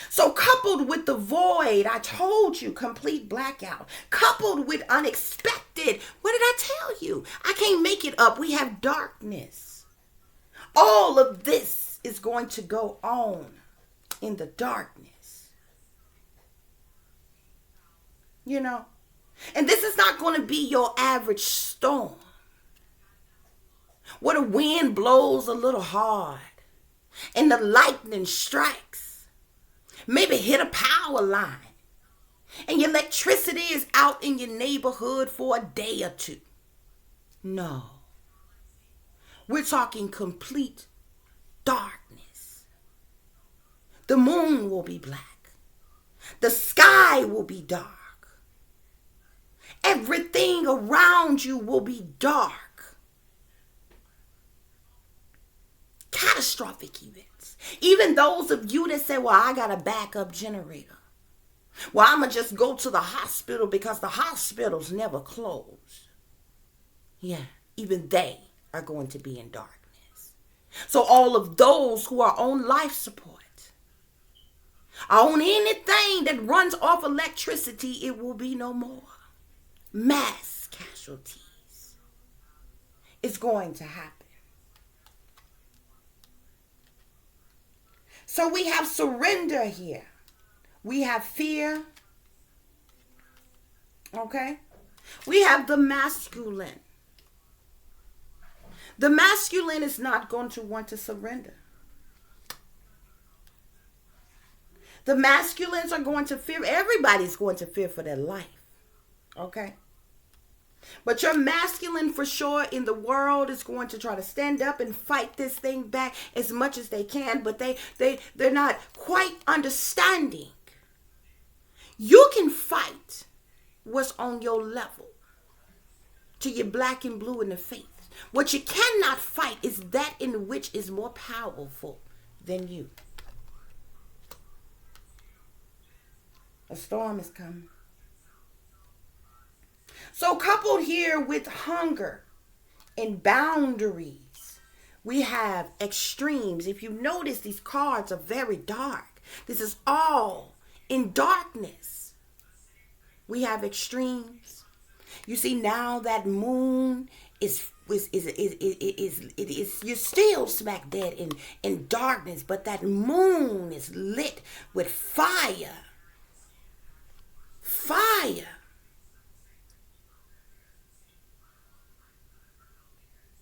Speaker 1: So coupled with the void, I told you, complete blackout. Coupled with unexpected, what did I tell you? I can't make it up. We have darkness. All of this is going to go on in the darkness. You know? And this is not going to be your average storm, where the wind blows a little hard and the lightning strikes. Maybe hit a power line and your electricity is out in your neighborhood for a day or two. No. We're talking complete darkness. The moon will be black. The sky will be dark. Everything around you will be dark. Catastrophic events. Even those of you that say, well, I got a backup generator. Well, I'm going to just go to the hospital because the hospitals never close. Yeah, even they are going to be in darkness. So all of those who are on life support, on anything that runs off electricity, it will be no more. Mass casualties is going to happen. So we have surrender here. We have fear. Okay? We have the masculine. The masculine is not going to want to surrender. The masculines are going to fear. Everybody's going to fear for their life. Okay? But your masculine for sure in the world is going to try to stand up and fight this thing back as much as they can, but they're not quite understanding. You can fight what's on your level till you're black and blue in the face. What you cannot fight is that in which is more powerful than you. A storm is coming. So coupled here with hunger and boundaries, we have extremes. If you notice, these cards are very dark. This is all in darkness. We have extremes. You see, now that moon is you're still smack dead in darkness, but that moon is lit with fire. Fire.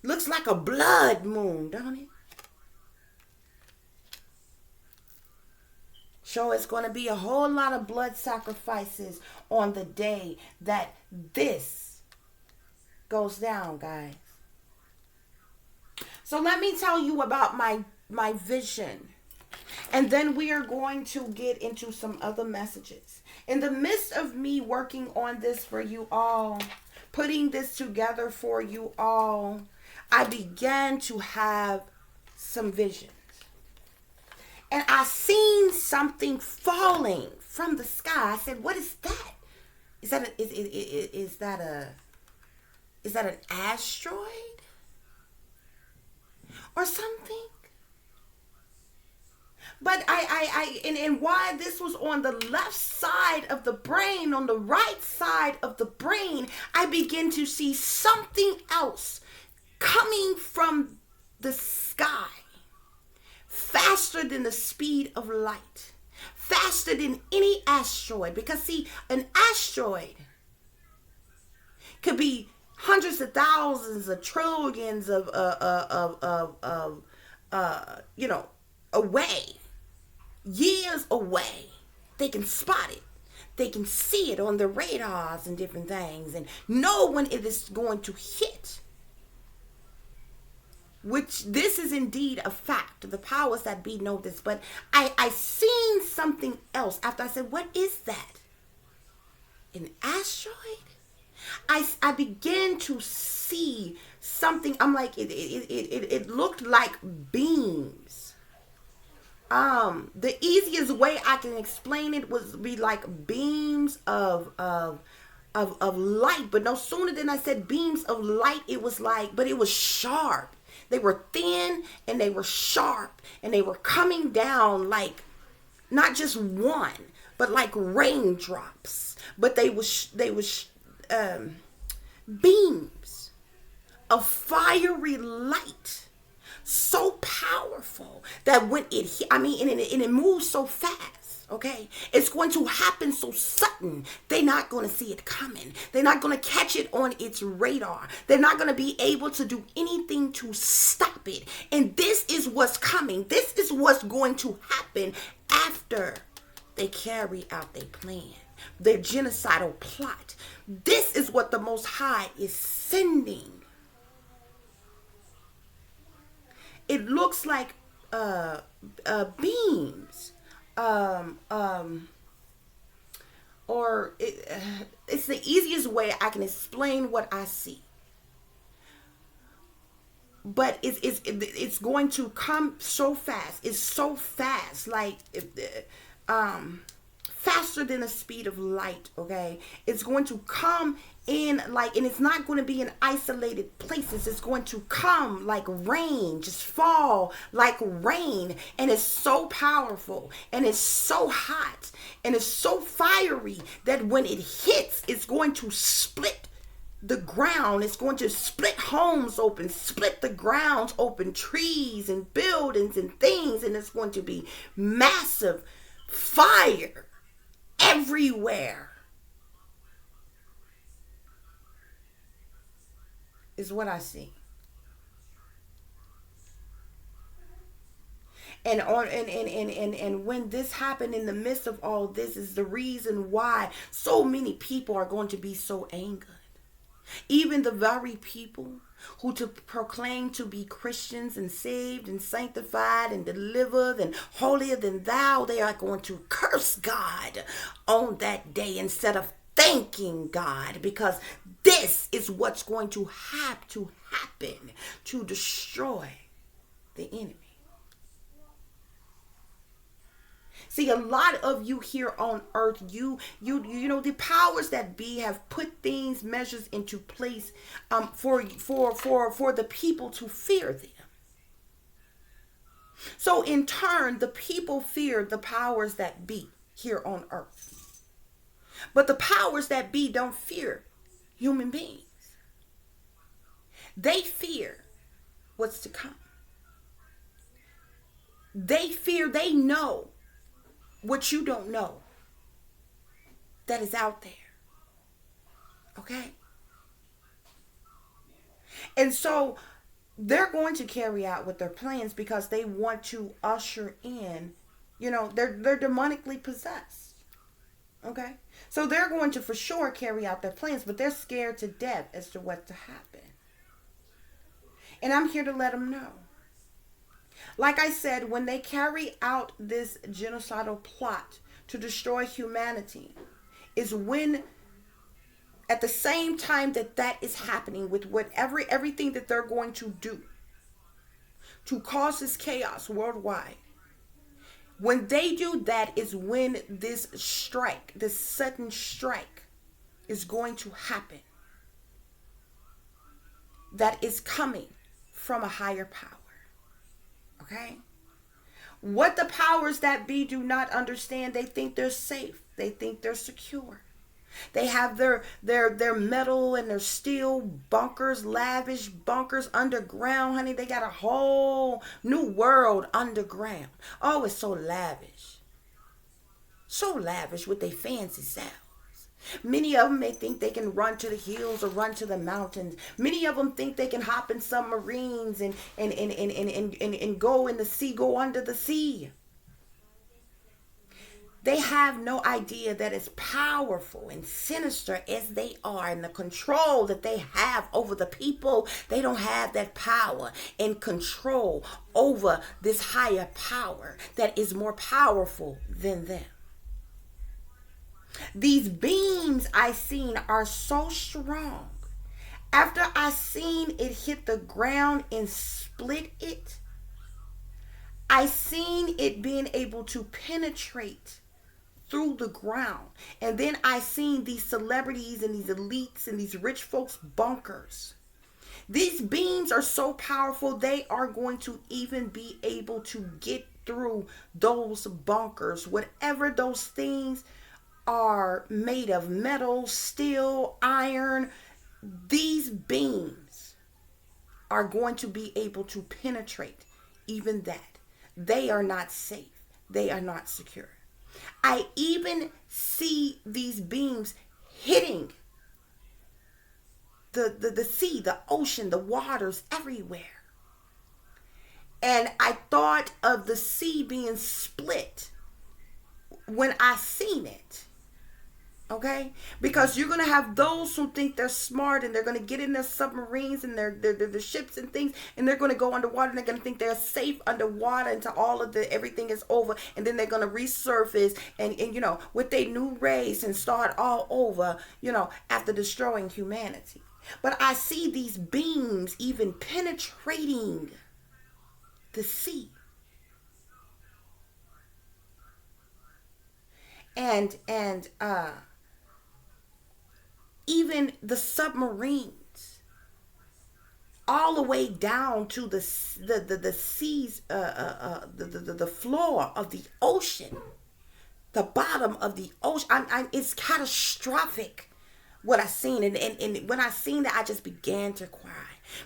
Speaker 1: Looks like a blood moon, don't it? Sure, it's going to be a whole lot of blood sacrifices on the day that this goes down, guys. So let me tell you about my vision. And then we are going to get into some other messages. In the midst of me working on this for you all, putting this together for you all, I began to have some visions. And I seen something falling from the sky. I said, what is that? Is that an asteroid? Or something? But and why this was on the left side of the brain, on the right side of the brain, I begin to see something else coming from the sky, faster than the speed of light, faster than any asteroid. Because see, an asteroid could be hundreds of thousands of trillions of away, years away. They can spot it. They can see it on the radars and different things and know when it is going to hit. Which this is indeed a fact. The powers that be know this. But I seen something else after I said, what is that? An asteroid? I began to see something. I'm like, it looked like beams. The easiest way I can explain it would be like beams of light. But no sooner than I said beams of light, it was like, but it was sharp. They were thin and they were sharp and they were coming down like not just one, but like raindrops. But they was beams of fiery light, so powerful that when it hit, and it moves so fast. Okay, it's going to happen so sudden. They're not going to see it coming. They're not going to catch it on its radar. They're not going to be able to do anything to stop it. And this is what's coming. This is what's going to happen after they carry out their plan, their genocidal plot. This is what the Most High is sending. It looks like beams. It's the easiest way I can explain what I see. But it's going to come so fast. It's so fast, like faster than the speed of light. Okay, it's going to come in like, and it's not going to be in isolated places. It's going to come like rain, just fall like rain. And it's so powerful and it's so hot and it's so fiery that when it hits, it's going to split the ground. It's going to split homes open, split the grounds open, trees and buildings and things. And it's going to be massive fire everywhere. Is what I see. And when this happened in the midst of all this is the reason why so many people are going to be so angered. Even the very people who to proclaim to be Christians and saved and sanctified and delivered and holier than thou, they are going to curse God on that day instead of thanking God, because this is what's going to have to happen to destroy the enemy. See, a lot of you here on earth, you know, the powers that be have put things, measures into place for the people to fear them. So in turn, the people fear the powers that be here on earth. But the powers that be don't fear human beings. They fear what's to come. They fear, they know what you don't know that is out there. Okay? And so they're going to carry out with their plans because they want to usher in, you know, they're demonically possessed. Okay? So they're going to for sure carry out their plans, but they're scared to death as to what to happen. And I'm here to let them know. Like I said, when they carry out this genocidal plot to destroy humanity, is when at the same time that is happening with everything that they're going to do to cause this chaos worldwide. When they do that is when this strike, this sudden strike is going to happen. That is coming from a higher power. Okay? What the powers that be do not understand, they think they're safe. They think they're secure. They have their metal and their steel bunkers, lavish bunkers underground, honey. They got a whole new world underground. Oh, it's so lavish. So lavish with their fancy selves. Many of them may think they can run to the hills or run to the mountains. Many of them think they can hop in submarines and go in the sea, go under the sea. They have no idea that as powerful and sinister as they are and the control that they have over the people, they don't have that power and control over this higher power that is more powerful than them. These beams I seen are so strong. After I seen it hit the ground and split it, I seen it being able to penetrate through the ground. And then I seen these celebrities and these elites and these rich folks bunkers. These beams are so powerful, they are going to even be able to get through those bunkers, whatever those things are made of, metal, steel, iron. These beams are going to be able to penetrate even that. They are not safe. They are not secure. I even see these beams hitting the sea, the ocean, the waters everywhere. And I thought of the sea being split when I seen it. Okay? Because you're going to have those who think they're smart and they're going to get in their submarines and their ships and things, and they're going to go underwater and they're going to think they're safe underwater until all of everything is over, and then they're going to resurface and you know, with their new race and start all over, you know, after destroying humanity. But I see these beams even penetrating the sea. And even the submarines, all the way down to the seas, the floor of the ocean, the bottom of the ocean. It's catastrophic what I seen, and when I seen that, I just began to cry,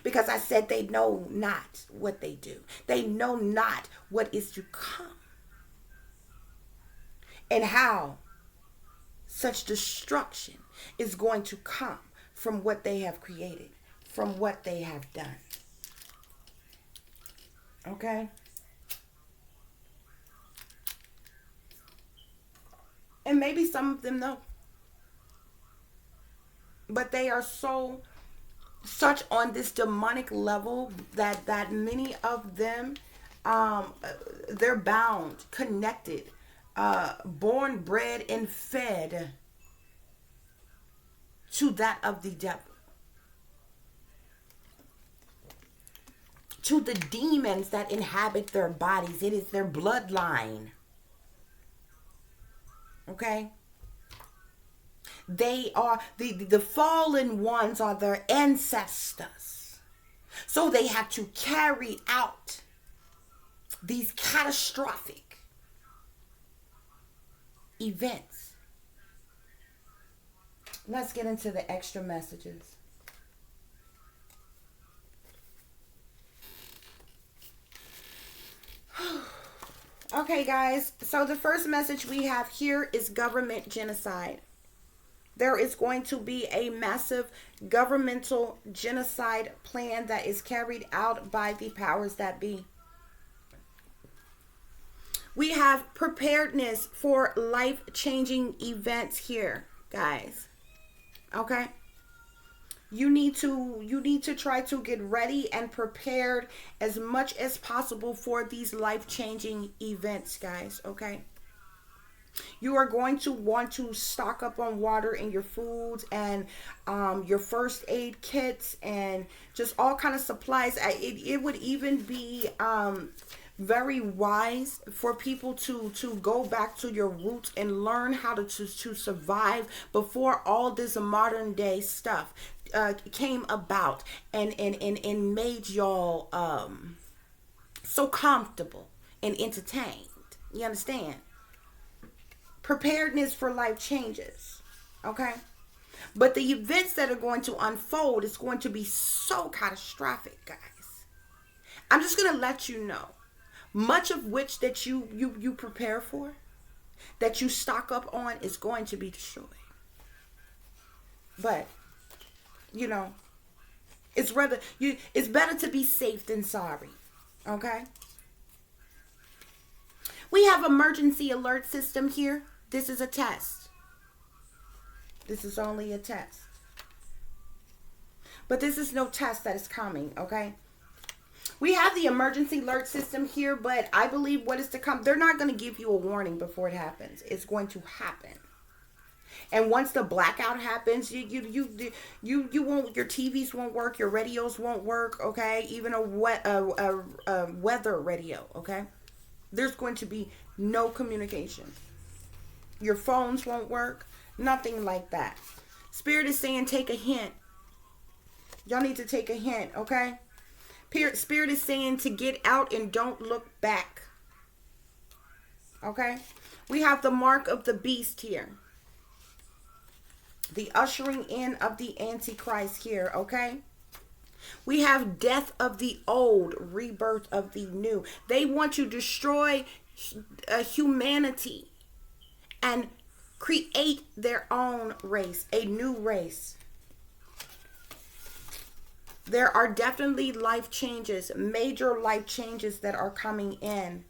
Speaker 1: because I said they know not what they do. They know not what is to come, and how such destruction is going to come from what they have created, from what they have done. Okay? And maybe some of them know. But they are such on this demonic level that many of them, they're bound, connected, born, bred, and fed to that of the devil, to the demons that inhabit their bodies. It is their bloodline. Okay? They are the fallen ones are their ancestors. So they have to carry out these catastrophic events. Let's get into the extra messages. Okay, guys. So the first message we have here is government genocide. There is going to be a massive governmental genocide plan that is carried out by the powers that be. We have preparedness for life-changing events here, guys. Okay? You need to try to get ready and prepared as much as possible for these life-changing events, guys. Okay? You are going to want to stock up on water and your foods and your first aid kits and just all kind of supplies. It would even be very wise for people to go back to your roots and learn how to survive before all this modern day stuff came about and made y'all so comfortable and entertained. You understand? Preparedness for life changes. Okay? But the events that are going to unfold is going to be so catastrophic, guys. I'm just going to let you know. Much of which that you prepare for, that you stock up on, is going to be destroyed. But, you know, it's better to be safe than sorry. Okay? We have emergency alert system here. This is a test. This is only a test. But this is no test that is coming, okay? We have the emergency alert system here, but I believe what is to come, they're not going to give you a warning before it happens. It's going to happen. And once the blackout happens, you won't, your TVs won't work, your radios won't work, okay? Even a weather radio, okay? There's going to be no communication. Your phones won't work, nothing like that. Spirit is saying take a hint. Y'all need to take a hint, okay? Spirit is saying to get out and don't look back. Okay? We have the mark of the beast here. The ushering in of the Antichrist here, okay? We have death of the old, rebirth of the new. They want to destroy humanity and create their own race, a new race. There are definitely life changes, major life changes that are coming in.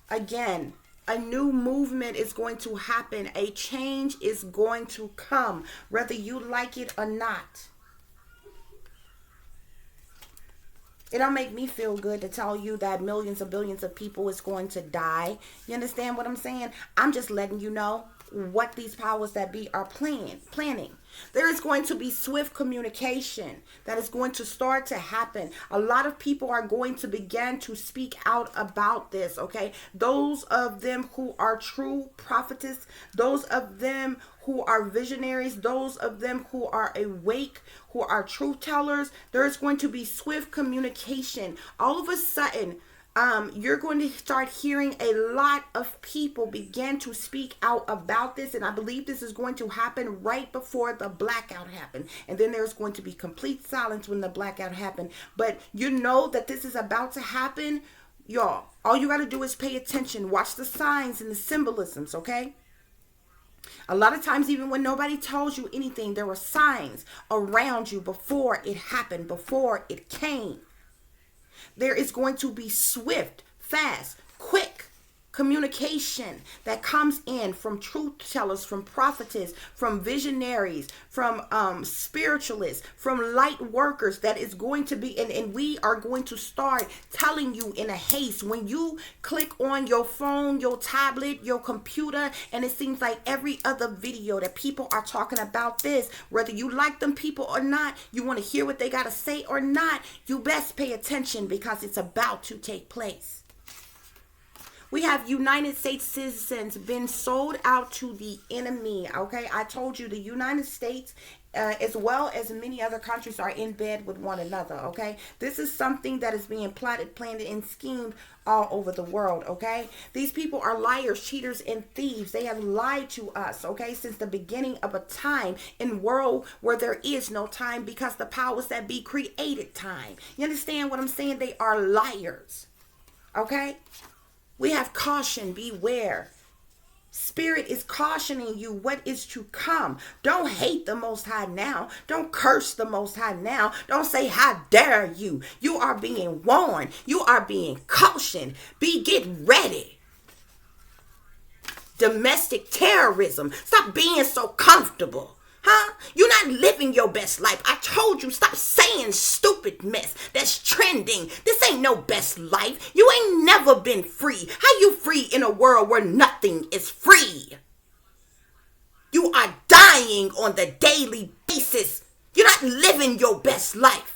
Speaker 1: Again, a new movement is going to happen. A change is going to come, whether you like it or not. It don't make me feel good to tell you that millions of billions of people is going to die. You understand what I'm saying? I'm just letting you know what these powers that be are planning. There is going to be swift communication that is going to start to happen. A lot of people are going to begin to speak out about this, okay? Those of them who are true prophetess, those of them who are visionaries, those of them who are awake, who are truth tellers, there is going to be swift communication. All of a sudden, you're going to start hearing a lot of people begin to speak out about this, and I believe this is going to happen right before the blackout happened, and then there's going to be complete silence when the blackout happened. But you know that this is about to happen, y'all. All you got to do is pay attention, watch the signs and the symbolisms, okay? A lot of times, even when nobody tells you anything, there were signs around you before it happened, before it came. There is going to be swift, fast, quick communication that comes in from truth tellers, from prophetess, from visionaries, from spiritualists, from light workers. That is going to be, and we are going to start telling you in a haste. When you click on your phone, your tablet, your computer, and it seems like every other video that people are talking about this, whether you like them people or not, you want to hear what they got to say or not, you best pay attention because it's about to take place. We have United States citizens been sold out to the enemy, okay? I told you the United States, as well as many other countries, are in bed with one another, okay? This is something that is being plotted, planned, and schemed all over the world, okay? These people are liars, cheaters, and thieves. They have lied to us, okay, since the beginning of a time in world where there is no time, because the powers that be created time. You understand what I'm saying? They are liars, okay? We have caution, beware. Spirit is cautioning you what is to come. Don't hate the Most High now. Don't curse the Most High now. Don't say, how dare you? You are being warned. You are being cautioned. Get ready. Domestic terrorism. Stop being so comfortable. Huh? You're not living your best life. I told you, stop saying stupid mess that's trending. This ain't no best life. You ain't never been free. How you free in a world where nothing is free? You are dying on the daily basis. You're not living your best life.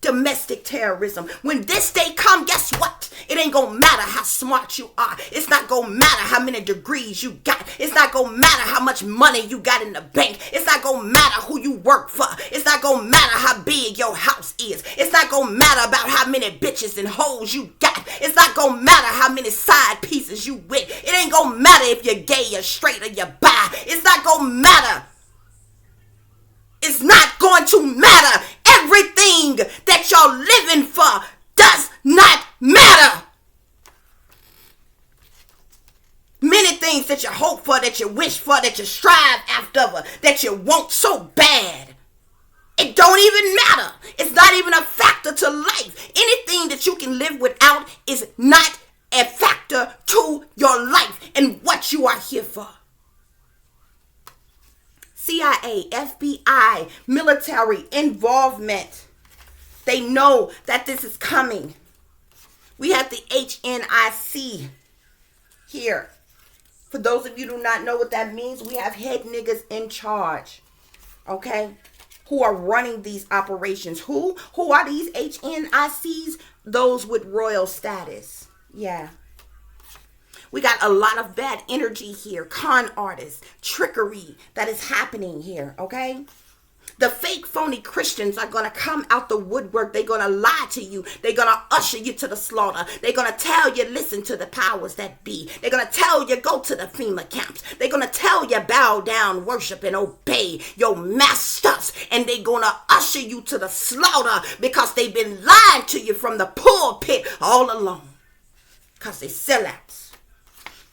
Speaker 1: Domestic terrorism. When this day come, guess what? It ain't gonna matter how smart you are. It's not gonna matter how many degrees you got. It's not gonna matter how much money you got in the bank. It's not gonna matter who you work for. It's not gonna matter how big your house is. It's not gonna matter about how many bitches and hoes you got. It's not gonna matter how many side pieces you with. It ain't gonna matter if you're gay or straight or you're bi. It's not gonna matter. It's not going to matter. Everything that you're living for does not matter. Many things that you hope for, that you wish for, that you strive after, that you want so bad, it don't even matter. It's not even a factor to life. Anything that you can live without is not a factor to your life and what you are here for. CIA, FBI, military involvement. They know that this is coming. We have the HNIC here. For those of you who do not know what that means, we have head niggas in charge. Okay? Who are running these operations. Who are these HNICs? Those with royal status. Yeah. We got a lot of bad energy here. Con artists, trickery that is happening here. Okay? The fake phony Christians are going to come out the woodwork. They're going to lie to you. They're going to usher you to the slaughter. They're going to tell you, listen to the powers that be. They're going to tell you, go to the FEMA camps. They're going to tell you, bow down, worship, and obey your masters. And they're going to usher you to the slaughter because they've been lying to you from the pulpit all along. Because they sellouts.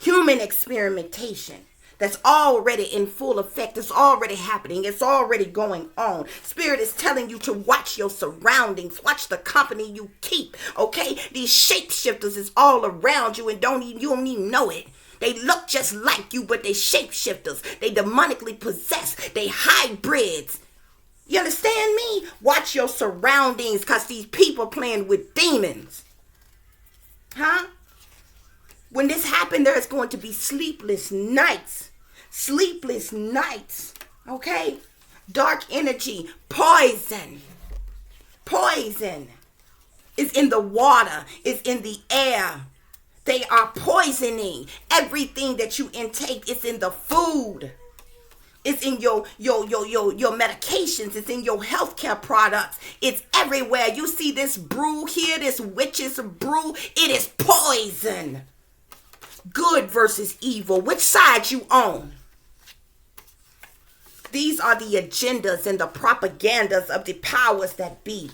Speaker 1: Human experimentation. That's already in full effect. It's already happening. It's already going on. Spirit is telling you to watch your surroundings. Watch the company you keep. Okay? These shapeshifters is all around you and you don't even know it. They look just like you, but they shapeshifters. They demonically possessed. They hybrids. You understand me? Watch your surroundings because these people playing with demons. Huh? When this happened, there is going to be sleepless nights. Sleepless nights. Okay? Dark energy. Poison. Poison is in the water. Is in the air. They are poisoning everything that you intake. It's in the food. It's in your medications. It's in your healthcare products. It's everywhere. You see this brew here, this witch's brew. It is poison. Good versus evil. Which side you own? These are the agendas and the propagandas of the powers that be.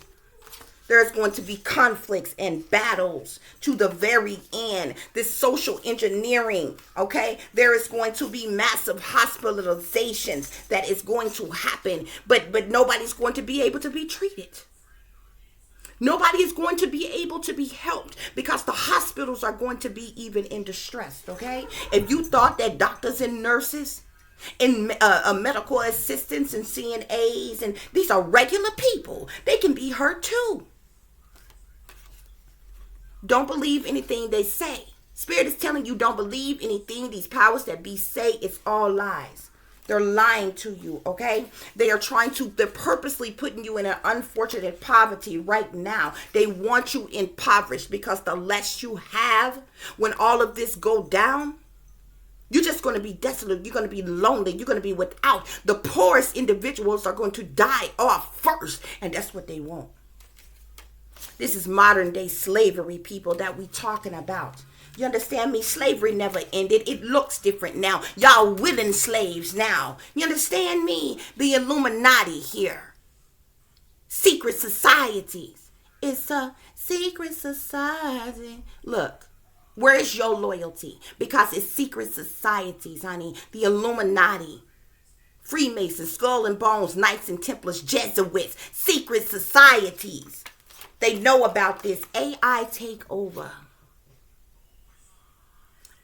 Speaker 1: There's going to be conflicts and battles to the very end. This social engineering, okay? There is going to be massive hospitalizations that is going to happen, but nobody's going to be able to be treated. Nobody is going to be able to be helped because the hospitals are going to be even in distress, okay? If you thought that doctors and nurses and medical assistants and CNAs, and these are regular people, they can be hurt too. Don't believe anything they say. Spirit is telling you don't believe anything these powers that be say. It's all lies. They're lying to you, okay? They're purposely putting you in an unfortunate poverty right now. They want you impoverished because the less you have, when all of this go down, you're just going to be desolate. You're going to be lonely. You're going to be without. The poorest individuals are going to die off first, and that's what they want. This is modern day slavery, people, that we talking about. You understand me? Slavery never ended. It looks different now. Y'all willing slaves now. You understand me? The Illuminati here. Secret societies. It's a secret society. Look, where is your loyalty? Because it's secret societies, honey. The Illuminati. Freemasons, Skull and Bones, Knights and Templars, Jesuits. Secret societies. They know about this. AI take over.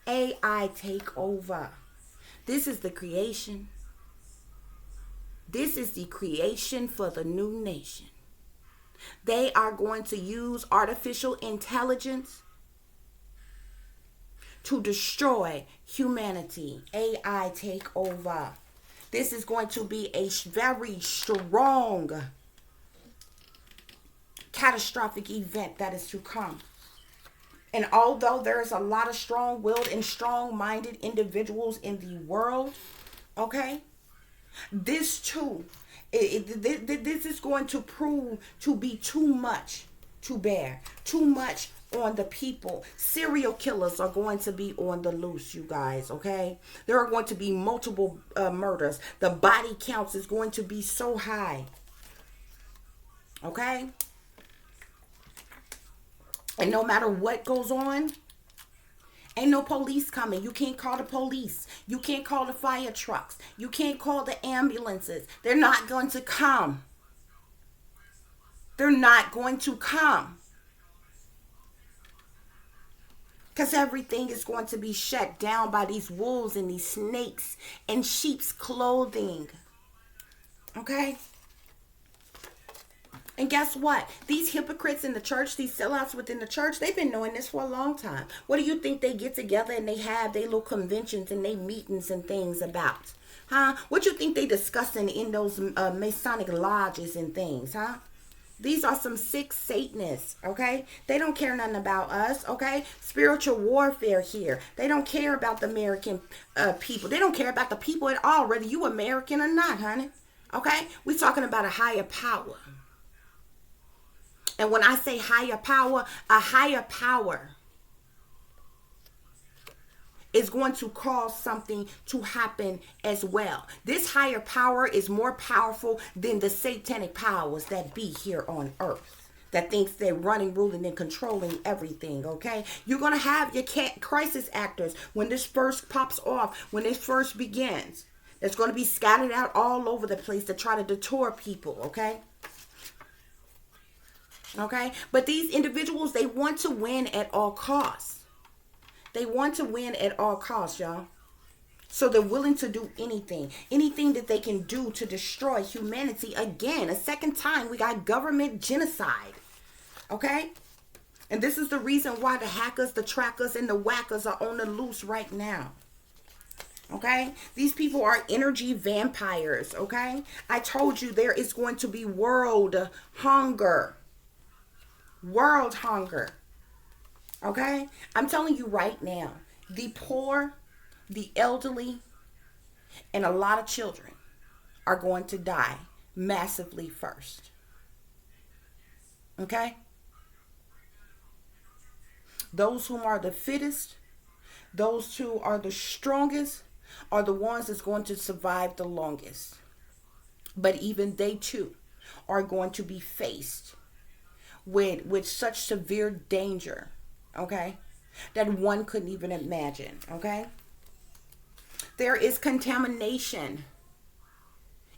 Speaker 1: AI take over. This is the creation. This is the creation for the new nation. They are going to use artificial intelligence to destroy humanity. AI take over. This is going to be a very strong catastrophic event that is to come. And although there is a lot of strong-willed and strong-minded individuals in the world, okay, this too, this is going to prove to be too much to bear, too much on the people. Serial killers are going to be on the loose, you guys, okay? There are going to be multiple murders. The body counts is going to be so high, okay? And no matter what goes on, ain't no police coming. You can't call the police. You can't call the fire trucks. You can't call the ambulances. They're not going to come. They're not going to come. Because everything is going to be shut down by these wolves and these snakes and sheep's clothing. Okay? And guess what? These hypocrites in the church, these sellouts within the church, they've been knowing this for a long time. What do you think they get together and they have their little conventions and they meetings and things about? Huh? What you think they discussing in those Masonic lodges and things, huh? These are some sick Satanists, okay? They don't care nothing about us, okay? Spiritual warfare here. They don't care about the American people. They don't care about the people at all, whether you American or not, honey. Okay? We're talking about a higher power. And when I say higher power, a higher power is going to cause something to happen as well. This higher power is more powerful than the satanic powers that be here on earth, that thinks they're running, ruling, and controlling everything, okay? You're going to have your crisis actors when this first pops off, when this first begins. It's going to be scattered out all over the place to try to detour people, okay? Okay? But these individuals, they want to win at all costs. They want to win at all costs, y'all. So they're willing to do anything. Anything that they can do to destroy humanity. Again, a second time, we got government genocide. Okay? And this is the reason why the hackers, the trackers, and the whackers are on the loose right now. Okay? These people are energy vampires. Okay? I told you there is going to be world hunger. World hunger. Okay? I'm telling you right now, the poor, the elderly, and a lot of children are going to die massively first. Okay? Those whom are the fittest, those who are the strongest, are the ones that's going to survive the longest. But even they too are going to be faced with such severe danger, okay, that one couldn't even imagine, okay? There is contamination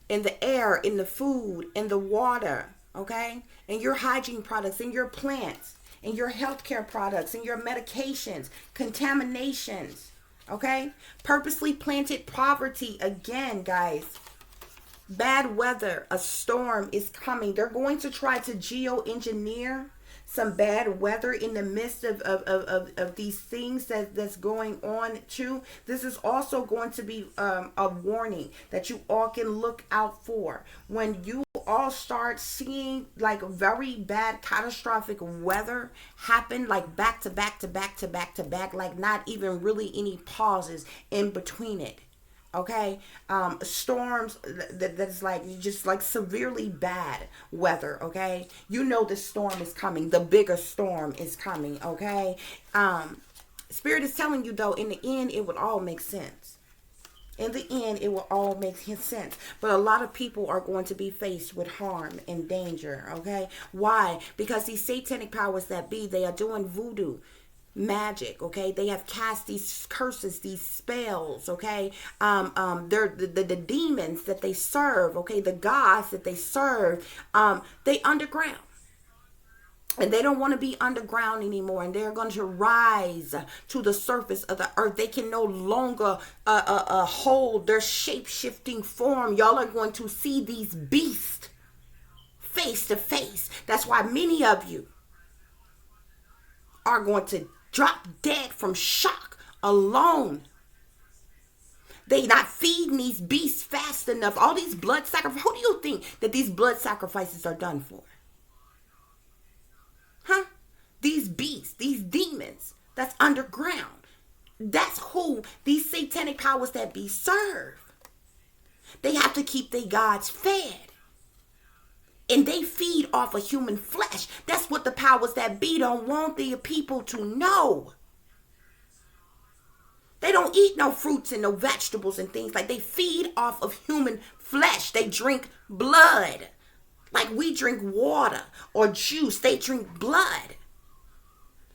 Speaker 1: in the air, in the food, in the water, okay, in your hygiene products, in your plants, in your healthcare products, in your medications, contaminations, okay? Purposely planted poverty, again, guys. Bad weather, a storm is coming. They're going to try to geoengineer some bad weather in the midst of these things that's going on too. This is also going to be a warning that you all can look out for. When you all start seeing like very bad catastrophic weather happen, like back to back to back to back to back, like not even really any pauses in between it. Okay, storms that's like just like severely bad weather. Okay, you know the storm is coming. The bigger storm is coming. Okay, Spirit is telling you though, in the end, it would all make sense. In the end, it will all make sense. But a lot of people are going to be faced with harm and danger. Okay, why? Because these satanic powers that be, they are doing voodoo. Magic, okay? They have cast these curses, these spells, okay? They're the demons that they serve, okay? The gods that they serve, they underground. And they don't want to be underground anymore. And they're going to rise to the surface of the earth. They can no longer hold their shape-shifting form. Y'all are going to see these beasts face to face. That's why many of you are going to drop dead from shock alone. They not feeding these beasts fast enough. All these blood sacrifices. Who do you think that these blood sacrifices are done for? Huh? These beasts, these demons that's underground. That's who these satanic powers that be serve. They have to keep their gods fed. And they feed off of human flesh. That's what the powers that be don't want the people to know. They don't eat no fruits and no vegetables and things. Like, they feed off of human flesh. They drink blood. Like we drink water or juice. They drink blood.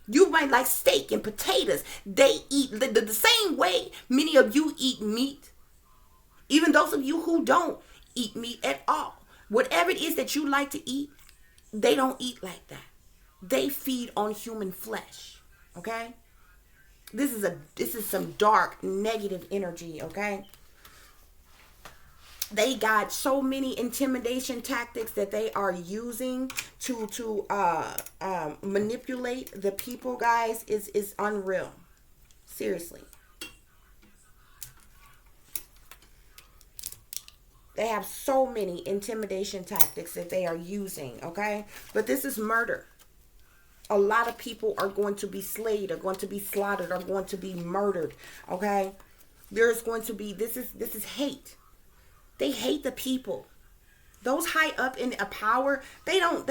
Speaker 1: You might like steak and potatoes. They eat the same way many of you eat meat. Even those of you who don't eat meat at all. Whatever it is that you like to eat, they don't eat like that. They feed on human flesh. Okay? This is some dark negative energy, okay? They got so many intimidation tactics that they are using to manipulate the people, guys. Is unreal. Seriously. They have so many intimidation tactics that they are using, okay? But this is murder. A lot of people are going to be slayed, are going to be slaughtered, are going to be murdered, okay? There's going to be, this is hate. They hate the people. Those high up in a power, they don't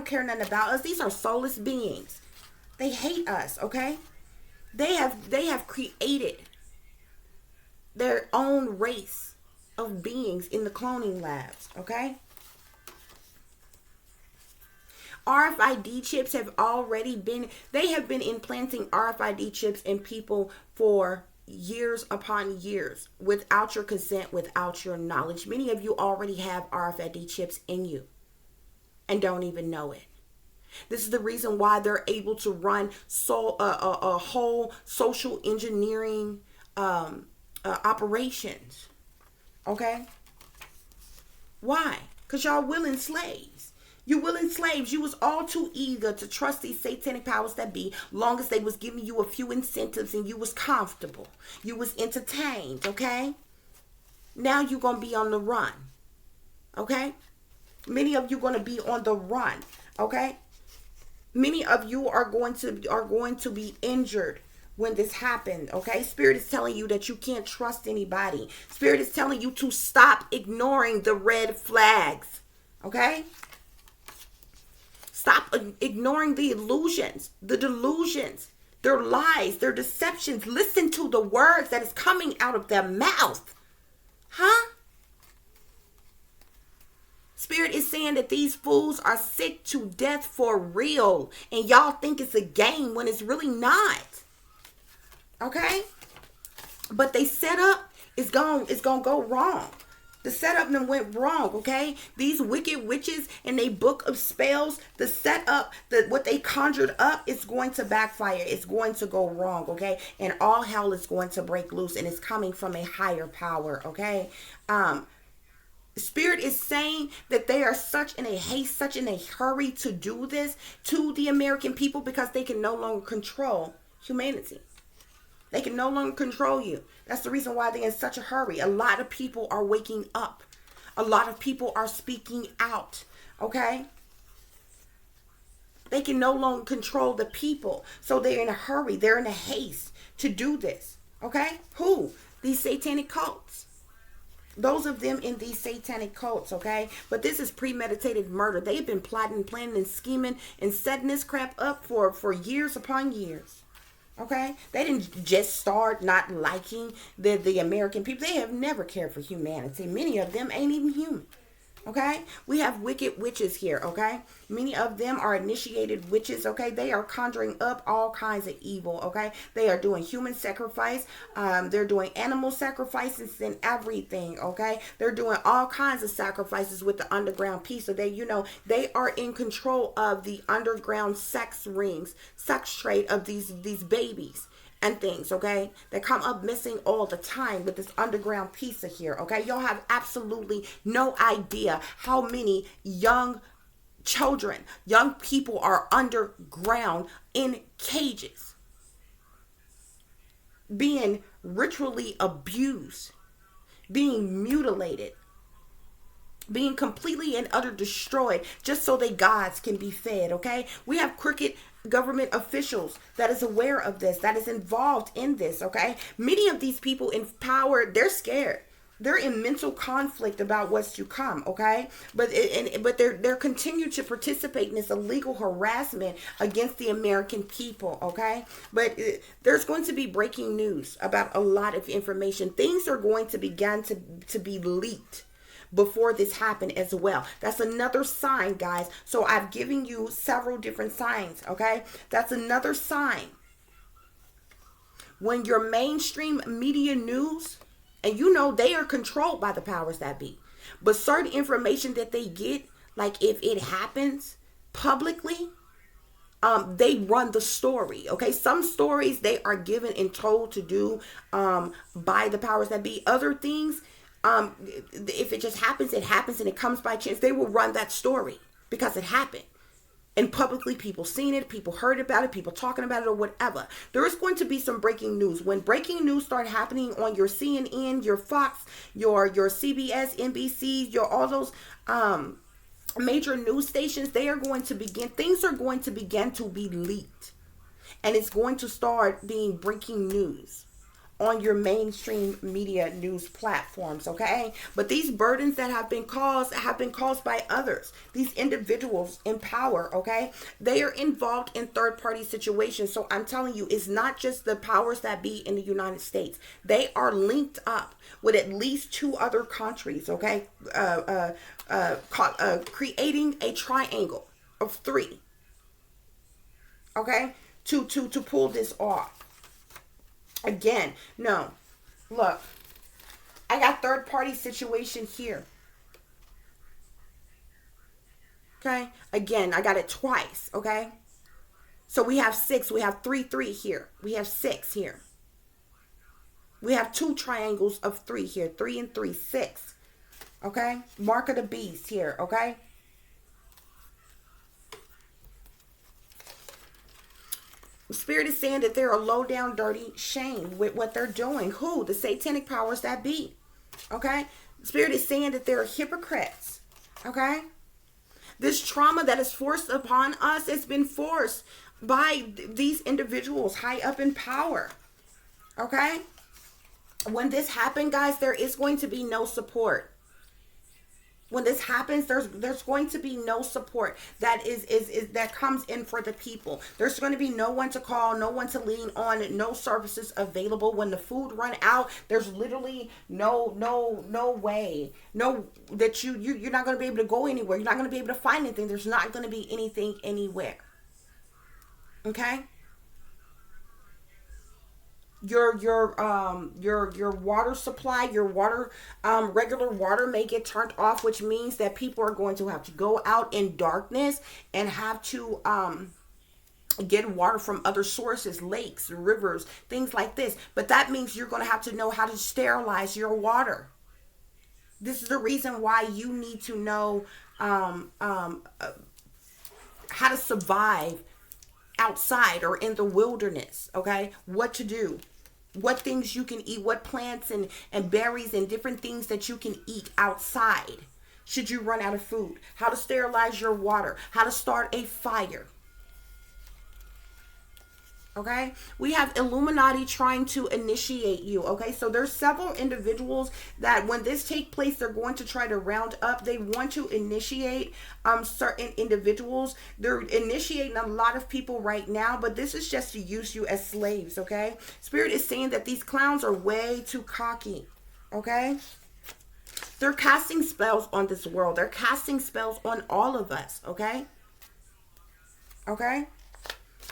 Speaker 1: care nothing about us. These are soulless beings. They hate us, okay? They have created their own race of beings in the cloning labs, okay? RFID chips have already been, they have been implanting RFID chips in people for years upon years without your consent, without your knowledge. Many of you already have RFID chips in you and don't even know it. This is the reason why they're able to run a whole social engineering operations. Okay? Why? Because y'all willing slaves. You willing slaves. You was all too eager to trust these satanic powers that be, long as they was giving you a few incentives and you was comfortable. You was entertained, okay? Now you're going to be on the run, okay? Many of you going to be on the run, okay? Many of you are going to be injured when this happened, okay? Spirit is telling you that you can't trust anybody. Spirit is telling you to stop ignoring the red flags, okay? Stop ignoring the illusions, the delusions, their lies, their deceptions. Listen to the words that is coming out of their mouth. Huh? Spirit is saying that these fools are sick to death for real. And y'all think it's a game when it's really not. Okay? But they set up is going to go wrong. The setup then went wrong, okay? These wicked witches and they book of spells, the setup, what they conjured up is going to backfire. It's going to go wrong, okay? And all hell is going to break loose, and it's coming from a higher power, okay? Spirit is saying that they are such in a haste, such in a hurry to do this to the American people because they can no longer control humanity. They can no longer control you. That's the reason why they're in such a hurry. A lot of people are waking up. A lot of people are speaking out. Okay? They can no longer control the people. So they're in a hurry. They're in a haste to do this. Okay? Who? These satanic cults. Those of them in these satanic cults, okay? But this is premeditated murder. They've been plotting, planning, and scheming and setting this crap up for years upon years. Okay? They didn't just start not liking the American people. They have never cared for humanity. Many of them ain't even human. Okay? We have wicked witches here, okay? Many of them are initiated witches, okay? They are conjuring up all kinds of evil, okay? They are doing human sacrifice. They're doing animal sacrifices and everything, okay? They're doing all kinds of sacrifices with the underground piece. So they are in control of the underground sex rings, sex trade of these babies and things, okay? They come up missing all the time with this underground pizza here, okay? Y'all have absolutely no idea how many young children, young people are underground in cages, being ritually abused, being mutilated, being completely and utter destroyed just so their gods can be fed, okay? We have crooked government officials that is aware of this, that is involved in this, okay? Many of these people in power, they're scared. They're in mental conflict about what's to come, okay? But they're continue to participate in this illegal harassment against the American people, okay? But there's going to be breaking news about a lot of information. Things are going to begin to be leaked before this happened as well. That's another sign, guys. So I've given you several different signs, okay? That's another sign. When your mainstream media news, and they are controlled by the powers that be, but certain information that they get, like if it happens publicly,
Speaker 2: they run the story. Okay, some stories they are given and told to do by the powers that be. Other things, if it just happens, it happens, and it comes by chance. They will run that story because it happened. And publicly, people seen it, people heard about it, people talking about it, or whatever. There is going to be some breaking news. When breaking news start happening on your CNN, your Fox, your CBS, NBC, your all those major news stations, they are going to begin. Things are going to begin to be leaked, and it's going to start being breaking news on your mainstream media news platforms. Okay, but these burdens that have been caused by others, these individuals in power. Okay, they are involved in third party situations. So I'm telling you, it's not just the powers that be in the United States. They are linked up with at least two other countries. Okay, creating a triangle of three. Okay, to pull this off. Again, no. Look, I got third party situation here. Okay? Again, I got it twice. Okay? So we have six. We have three here. We have six here. We have two triangles of three here. 3 and 3, 6. Okay? Mark of the beast here. Okay? Spirit is saying that they're a low down, dirty shame with what they're doing. Who? The satanic powers that be. Okay? Spirit is saying that they're hypocrites. Okay? This trauma that is forced upon us has been forced by these individuals high up in power. Okay? When this happened, guys, there is going to be no support. When this happens, there's going to be no support that is that comes in for the people. There's going to be no one to call, no one to lean on, no services available. When the food run out, there's literally no way, no that you're not going to be able to go anywhere. You're not going to be able to find anything. There's not going to be anything anywhere. Okay? Your water supply, your water, regular water may get turned off, which means that people are going to have to go out in darkness and have to get water from other sources, lakes, rivers, things like this. But that means you're going to have to know how to sterilize your water. This is the reason why you need to know how to survive outside or in the wilderness. Okay, what to do, what things you can eat, what plants and berries and different things that you can eat outside should you run out of food, how to sterilize your water, how to start a fire. Okay, we have Illuminati trying to initiate you. Okay, so there's several individuals that when this take place, they're going to try to round up. They want to initiate certain individuals. They're initiating a lot of people right now, but this is just to use you as slaves. Okay, Spirit is saying that these clowns are way too cocky. Okay, they're casting spells on this world. They're casting spells on all of us. Okay.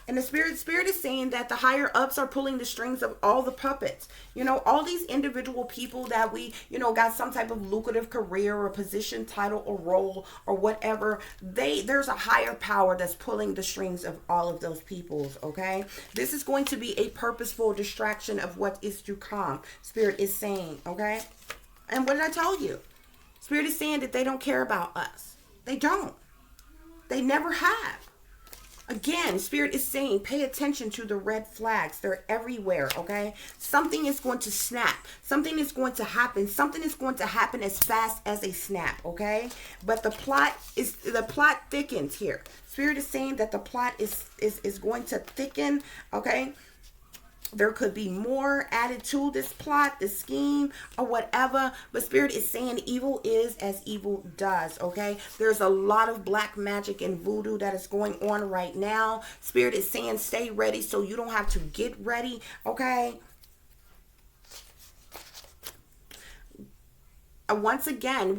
Speaker 2: And the spirit is saying that the higher ups are pulling the strings of all the puppets. You know, all these individual people that we, got some type of lucrative career or position, title or role or whatever. There's a higher power that's pulling the strings of all of those peoples. Okay. This is going to be a purposeful distraction of what is to come. Spirit is saying. Okay. And what did I tell you? Spirit is saying that they don't care about us. They don't. They never have. Again, Spirit is saying, pay attention to the red flags. They're everywhere, okay? Something is going to snap. Something is going to happen. Something is going to happen as fast as a snap, okay? But the plot thickens here. Spirit is saying that the plot is going to thicken, okay? There could be more added to this plot, this scheme, or whatever. But Spirit is saying evil is as evil does, okay? There's a lot of black magic and voodoo that is going on right now. Spirit is saying stay ready so you don't have to get ready, okay? Once again,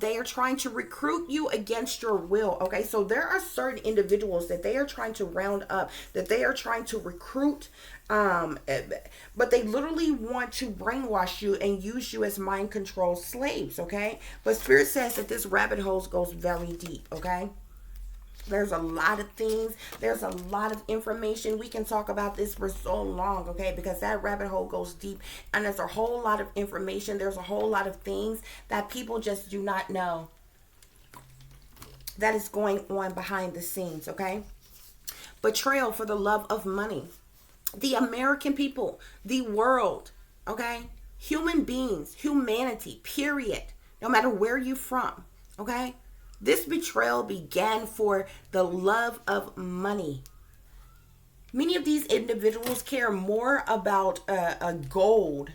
Speaker 2: they are trying to recruit you against your will. Okay, so there are certain individuals that they are trying to round up, that they are trying to recruit, but they literally want to brainwash you and use you as mind control slaves. Okay, but Spirit says that this rabbit hole goes very deep. Okay, There's a lot of things. There's a lot of information. We can talk about this for so long, okay? Because that rabbit hole goes deep. And there's a whole lot of information. There's a whole lot of things that people just do not know that is going on behind the scenes, okay? Betrayal for the love of money. The American people, the world, okay? Human beings, humanity, period. No matter where you're from, okay? This betrayal began for the love of money. Many of these individuals care more about gold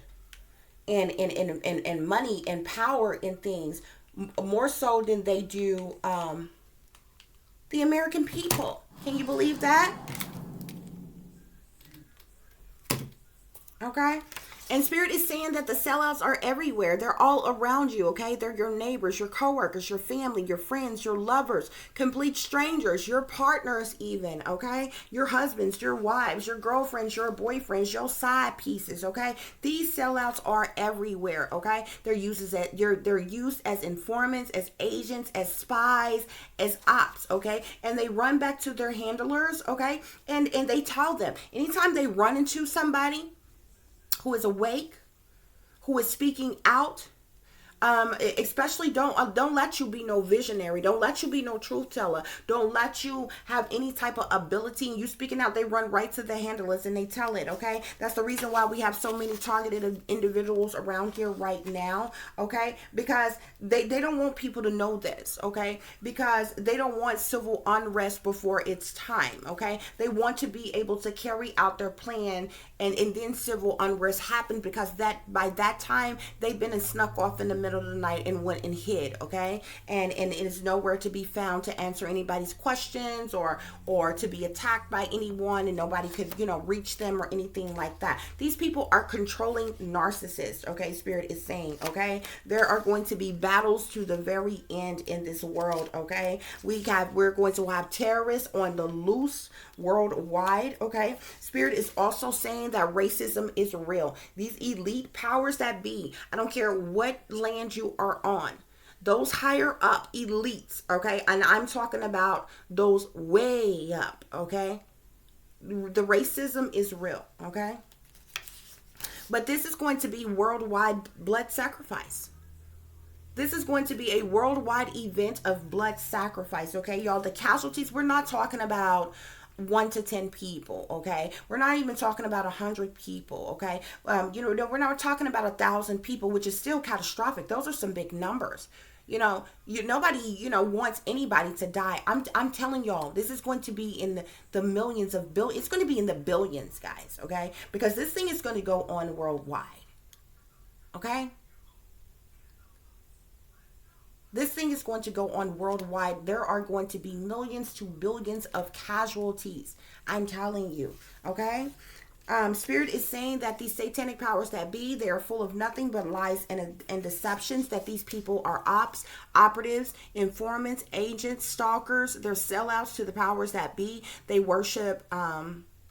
Speaker 2: and money and power and things more so than they do the American people. Can you believe that? Okay. And Spirit is saying that the sellouts are everywhere. They're all around you, okay? They're your neighbors, your coworkers, your family, your friends, your lovers, complete strangers, your partners even, okay? Your husbands, your wives, your girlfriends, your boyfriends, your side pieces, okay? These sellouts are everywhere, okay? They're used as informants, as agents, as spies, as ops, okay? And they run back to their handlers, okay? And they tell them, anytime they run into somebody who is awake, who is speaking out, especially don't let you be no visionary. Don't let you be no truth teller. Don't let you have any type of ability. And you speaking out, they run right to the handlers and they tell it, okay? That's the reason why we have so many targeted individuals around here right now, okay? Because they don't want people to know this, okay? Because they don't want civil unrest before it's time, okay? They want to be able to carry out their plan and then civil unrest happen because that by that time they've been and snuck off in the middle of the night and went and hid, okay? And it is nowhere to be found to answer anybody's questions or to be attacked by anyone, and nobody could, reach them or anything like that. These people are controlling narcissists, okay? Spirit is saying, okay? There are going to be battles to the very end in this world, okay? We're going to have terrorists on the loose worldwide, okay? Spirit is also saying that racism is real. These elite powers that be, I don't care what land you are on, those higher up elites, okay? And I'm talking about those way up, okay? The racism is real, okay? But this is going to be worldwide blood sacrifice. This is going to be a worldwide event of blood sacrifice, okay, y'all? The casualties, we're not talking about 1 to 10 people, okay? We're not even talking about 100 people, okay? We're not talking about 1,000 people, which is still catastrophic. Those are some big numbers. Nobody, wants anybody to die. I'm telling y'all, this is going to be in the millions of billions. It's going to be in the billions, guys, okay? Because this thing is going to go on worldwide, okay? This thing is going to go on worldwide. There are going to be millions to billions of casualties. I'm telling you, okay? Spirit is saying that these satanic powers that be, they are full of nothing but lies and deceptions, that these people are operatives, informants, agents, stalkers. They're sellouts to the powers that be. They worship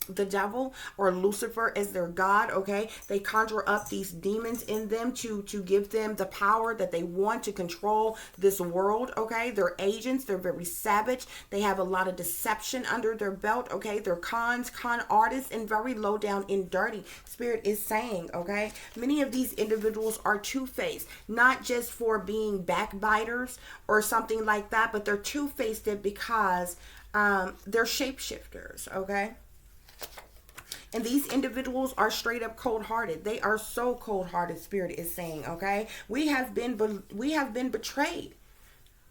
Speaker 2: the devil or Lucifer as their god, okay? They conjure up these demons in them to give them the power that they want to control this world, okay? They're agents. They're very savage. They have a lot of deception under their belt, okay? They're con artists and very low down and dirty. Spirit is saying, okay? Many of these individuals are two-faced, not just for being backbiters or something like that, but they're two-faced because they're shapeshifters, okay? And these individuals are straight up cold-hearted. They are so cold-hearted, Spirit is saying, okay? We have been betrayed.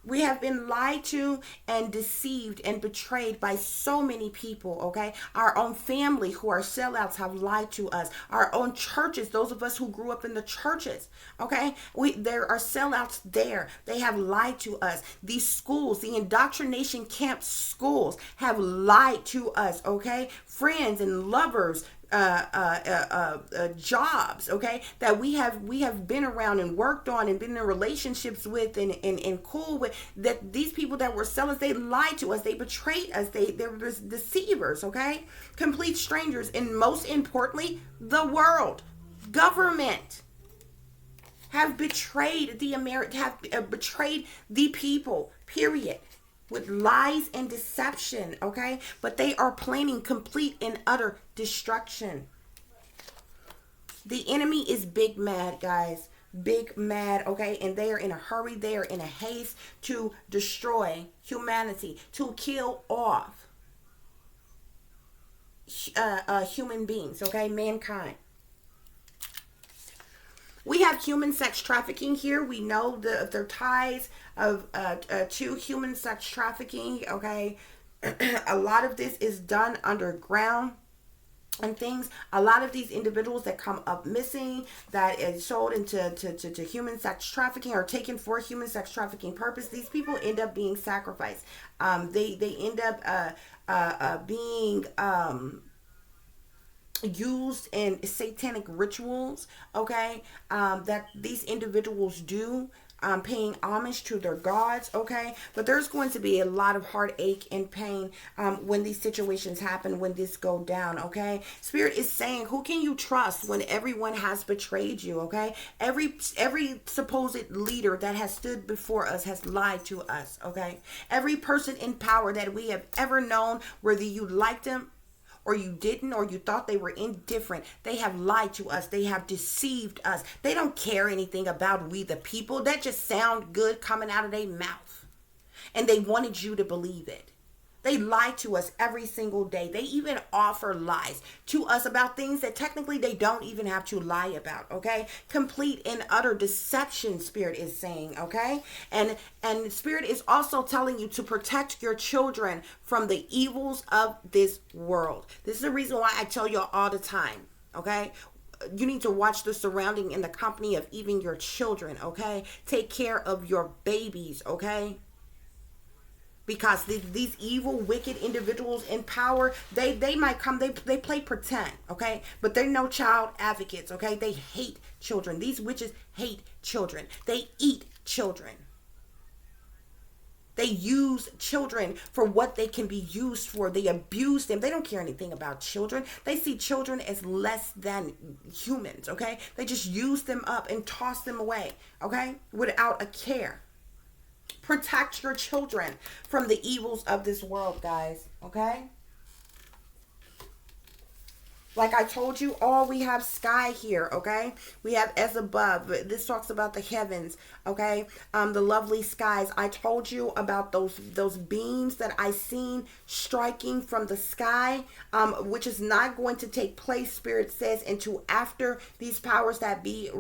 Speaker 2: We have been lied to and deceived and betrayed by so many people, okay? Our own family who are sellouts have lied to us. Our own churches, those of us who grew up in the churches, okay? There are sellouts there. They have lied to us. These schools, the indoctrination camp schools have lied to us, okay? Friends and lovers, jobs, okay, that we have been around and worked on and been in relationships with and cool with, that these people that were sellers, they lied to us, they betrayed us, they were deceivers, okay, complete strangers, and most importantly, the world, government have betrayed the betrayed the people, period. with lies and deception, okay? But they are planning complete and utter destruction. The enemy is big mad, guys. Big mad, okay? And they are in a hurry. They are in a haste to destroy humanity, to kill off human beings, okay? Mankind. We have human sex trafficking here. We know their ties of to human sex trafficking, okay? A lot of this is done underground and things. A lot of these individuals that come up missing, that is sold into to human sex trafficking or taken for human sex trafficking purpose, these people end up being sacrificed. They end up being used in satanic rituals, okay, that these individuals do, paying homage to their gods, okay? But there's going to be a lot of heartache and pain when these situations happen, when this go down, okay? Spirit is saying, who can you trust when everyone has betrayed you, okay? Every supposed leader that has stood before us has lied to us, okay? Every person in power that we have ever known, whether you liked them or you didn't, or you thought they were indifferent, they have lied to us. They have deceived us. They don't care anything about we the people. That just sound good coming out of their mouth, and they wanted you to believe it. They lie to us every single day. They even offer lies to us about things that technically they don't even have to lie about, okay? Complete and utter deception, Spirit is saying, okay? And Spirit is also telling you to protect your children from the evils of this world. This is the reason why I tell you all the time, okay? You need to watch the surrounding and the company of even your children, okay? Take care of your babies, okay? Because these evil, wicked individuals in power, they might come, they play pretend, okay? But they're no child advocates, okay? They hate children. These witches hate children. They eat children. They use children for what they can be used for. They abuse them. They don't care anything about children. They see children as less than humans, okay? They just use them up and toss them away, okay? Without a care. Protect your children from the evils of this world, guys, okay? Like I told you, all we have sky here, okay? We have as above. This talks about the heavens, okay? The lovely skies. I told you about those beams that I seen striking from the sky, which is not going to take place, Spirit says, until after these powers that be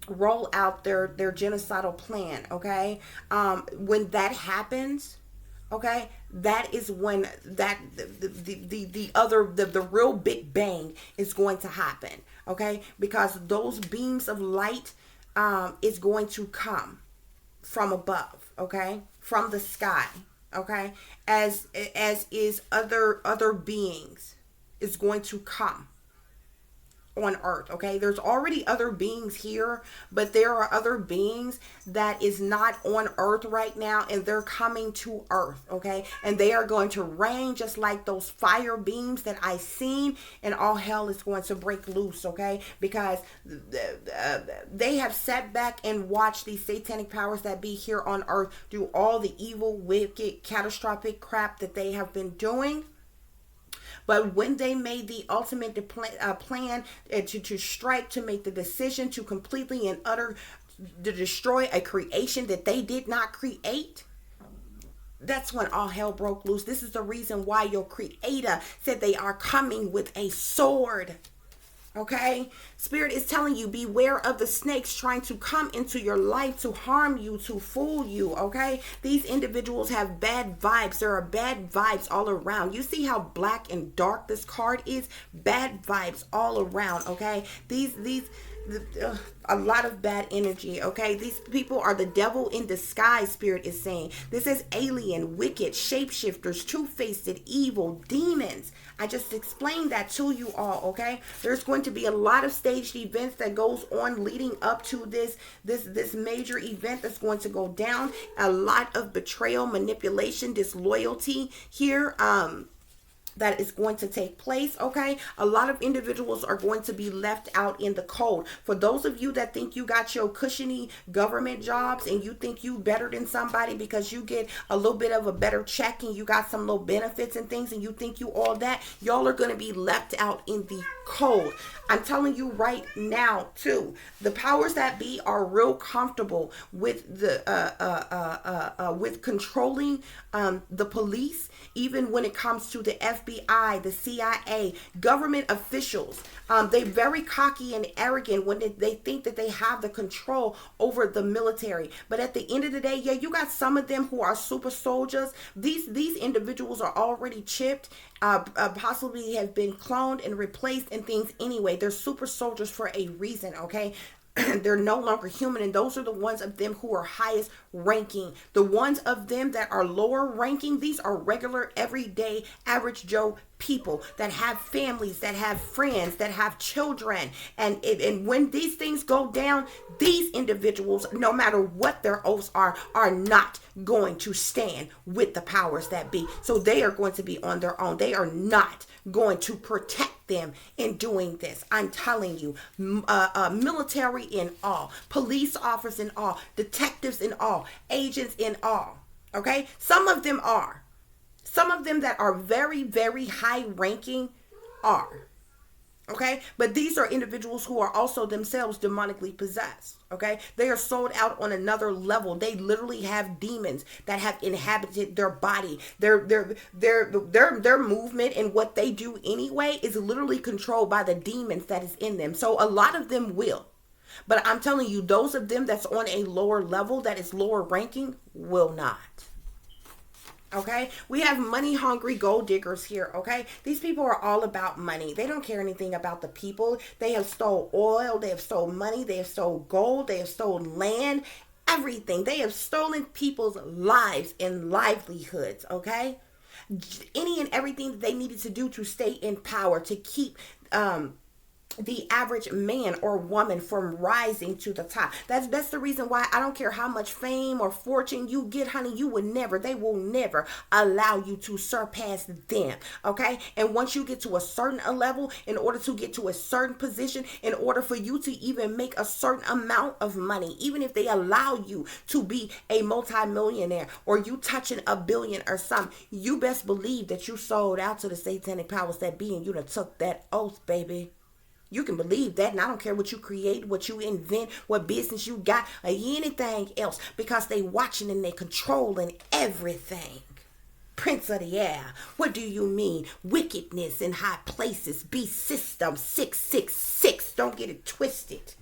Speaker 2: roll out their genocidal plan, okay? When that happens, okay, that is when that the real big bang is going to happen, okay? Because those beams of light is going to come from above, okay? From the sky, okay? As is other beings is going to come on earth, okay? There's already other beings here, but there are other beings that is not on earth right now, and they're coming to earth, okay? And they are going to reign just like those fire beams that I seen, and all hell is going to break loose, okay? Because they have sat back and watched these satanic powers that be here on earth do all the evil, wicked, catastrophic crap that they have been doing. But when they made the ultimate plan to strike, to make the decision to completely and utter to destroy a creation that they did not create, that's when all hell broke loose. This is the reason why your creator said they are coming with a sword. Okay, Spirit is telling you, beware of the snakes trying to come into your life to harm you, to fool you. Okay, these individuals have bad vibes. There are bad vibes all around. You see how black and dark this card is? Bad vibes all around. Okay, a lot of bad energy, okay? These people are the devil in disguise, Spirit is saying. This is alien, wicked, shapeshifters, two-faced, evil, demons. I just explained that to you all, okay? There's going to be a lot of staged events that goes on leading up to this major event that's going to go down. A lot of betrayal, manipulation, disloyalty here. that is going to take place. Okay, a lot of individuals are going to be left out in the cold. For those of you that think you got your cushiony government jobs and you think you better than somebody because you get a little bit of a better check and you got some little benefits and things and you think you all that, y'all are going to be left out in the cold. I'm telling you right now too, the powers that be are real comfortable with the with controlling the police, even when it comes to the FBI, the CIA, government officials. They're very cocky and arrogant when they think that they have the control over the military. But at the end of the day, yeah, you got some of them who are super soldiers. These individuals are already chipped, possibly have been cloned and replaced and things anyway. They're super soldiers for a reason, okay? They're no longer human, and those are the ones of them who are highest ranking. The ones of them that are lower ranking, these are regular, everyday, average Joe people that have families, that have friends, that have children. And when these things go down, these individuals, no matter what their oaths are not going to stand with the powers that be. So they are going to be on their own. They are not going to protect them in doing this. I'm telling you, military in all, police officers in all, detectives in all, agents in all. Okay, some of them are. Some of them that are very, very high ranking are. Okay, but these are individuals who are also themselves demonically possessed. Okay, they are sold out on another level. They literally have demons that have inhabited their body. Their movement and what they do anyway is literally controlled by the demons that is in them. So a lot of them will. But I'm telling you, those of them that's on a lower level, that is lower ranking, will not. Okay, we have money hungry gold diggers here. Okay, these people are all about money. They don't care anything about the people. They have stole oil, they have stole money, they have stole gold, they have stolen land, everything. They have stolen people's lives and livelihoods. Okay, any and everything that they needed to do to stay in power, to keep the average man or woman from rising to the top. That's the reason why I don't care how much fame or fortune you get, honey, they will never allow you to surpass them. Okay, and once you get to a certain level, in order to get to a certain position, in order for you to even make a certain amount of money, even if they allow you to be a multimillionaire or you touching $1 billion or something, you best believe that you sold out to the satanic powers that be and you done took that oath, baby. You can believe that, and I don't care what you create, what you invent, what business you got, or anything else, because they watching and they controlling everything. Prince of the air, what do you mean? Wickedness in high places, beast system 666. Don't get it twisted.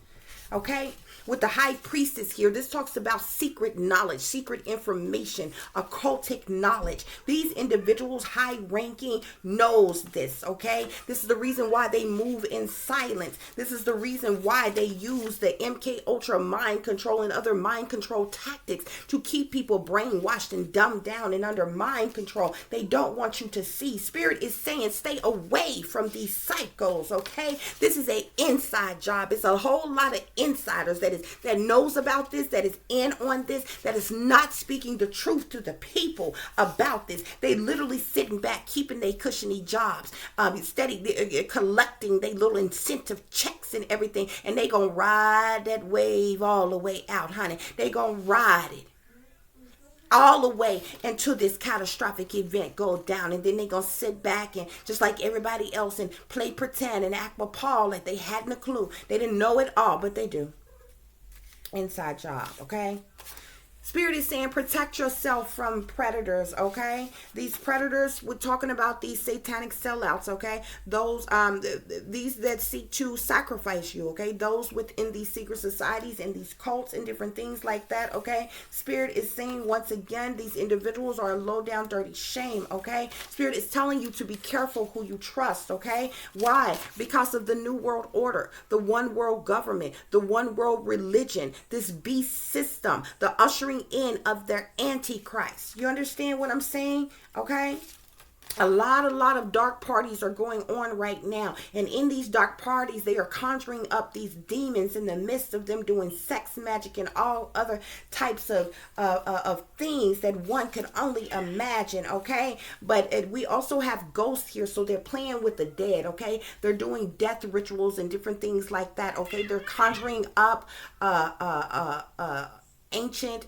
Speaker 2: Okay? With the high priestess here, this talks about secret knowledge, secret information, occultic knowledge. These individuals, high ranking, knows this, okay? This is the reason why they move in silence. This is the reason why they use the MK Ultra mind control and other mind control tactics to keep people brainwashed and dumbed down and under mind control. They don't want you to see. Spirit is saying stay away from these psychos, okay? This is an inside job. It's a whole lot of insiders that knows about this, that is in on this, that is not speaking the truth to the people about this. They literally sitting back, keeping their cushiony jobs, steady collecting their little incentive checks and everything, and they gonna ride that wave all the way out, honey. They gonna ride it all the way until this catastrophic event go down, and then they gonna sit back and just like everybody else and play pretend and act Paul like they hadn't a clue. They didn't know it all, but they do. Inside job, okay? Spirit is saying protect yourself from predators, okay? These predators, we're talking about these satanic sellouts, okay? Those, these that seek to sacrifice you, okay? Those within these secret societies and these cults and different things like that, okay? Spirit is saying once again, these individuals are a low down dirty shame, okay? Spirit is telling you to be careful who you trust, okay? Why? Because of the new world order, the one world government, the one world religion, this beast system, the ushering in of their antichrist. You understand what I'm saying? Okay, A lot of dark parties are going on right now, and in these dark parties they are conjuring up these demons in the midst of them, doing sex magic and all other types of things that one could only imagine. Okay, but we also have ghosts here, so they're playing with the dead. Okay, they're doing death rituals and different things like that. Okay, they're conjuring up ancient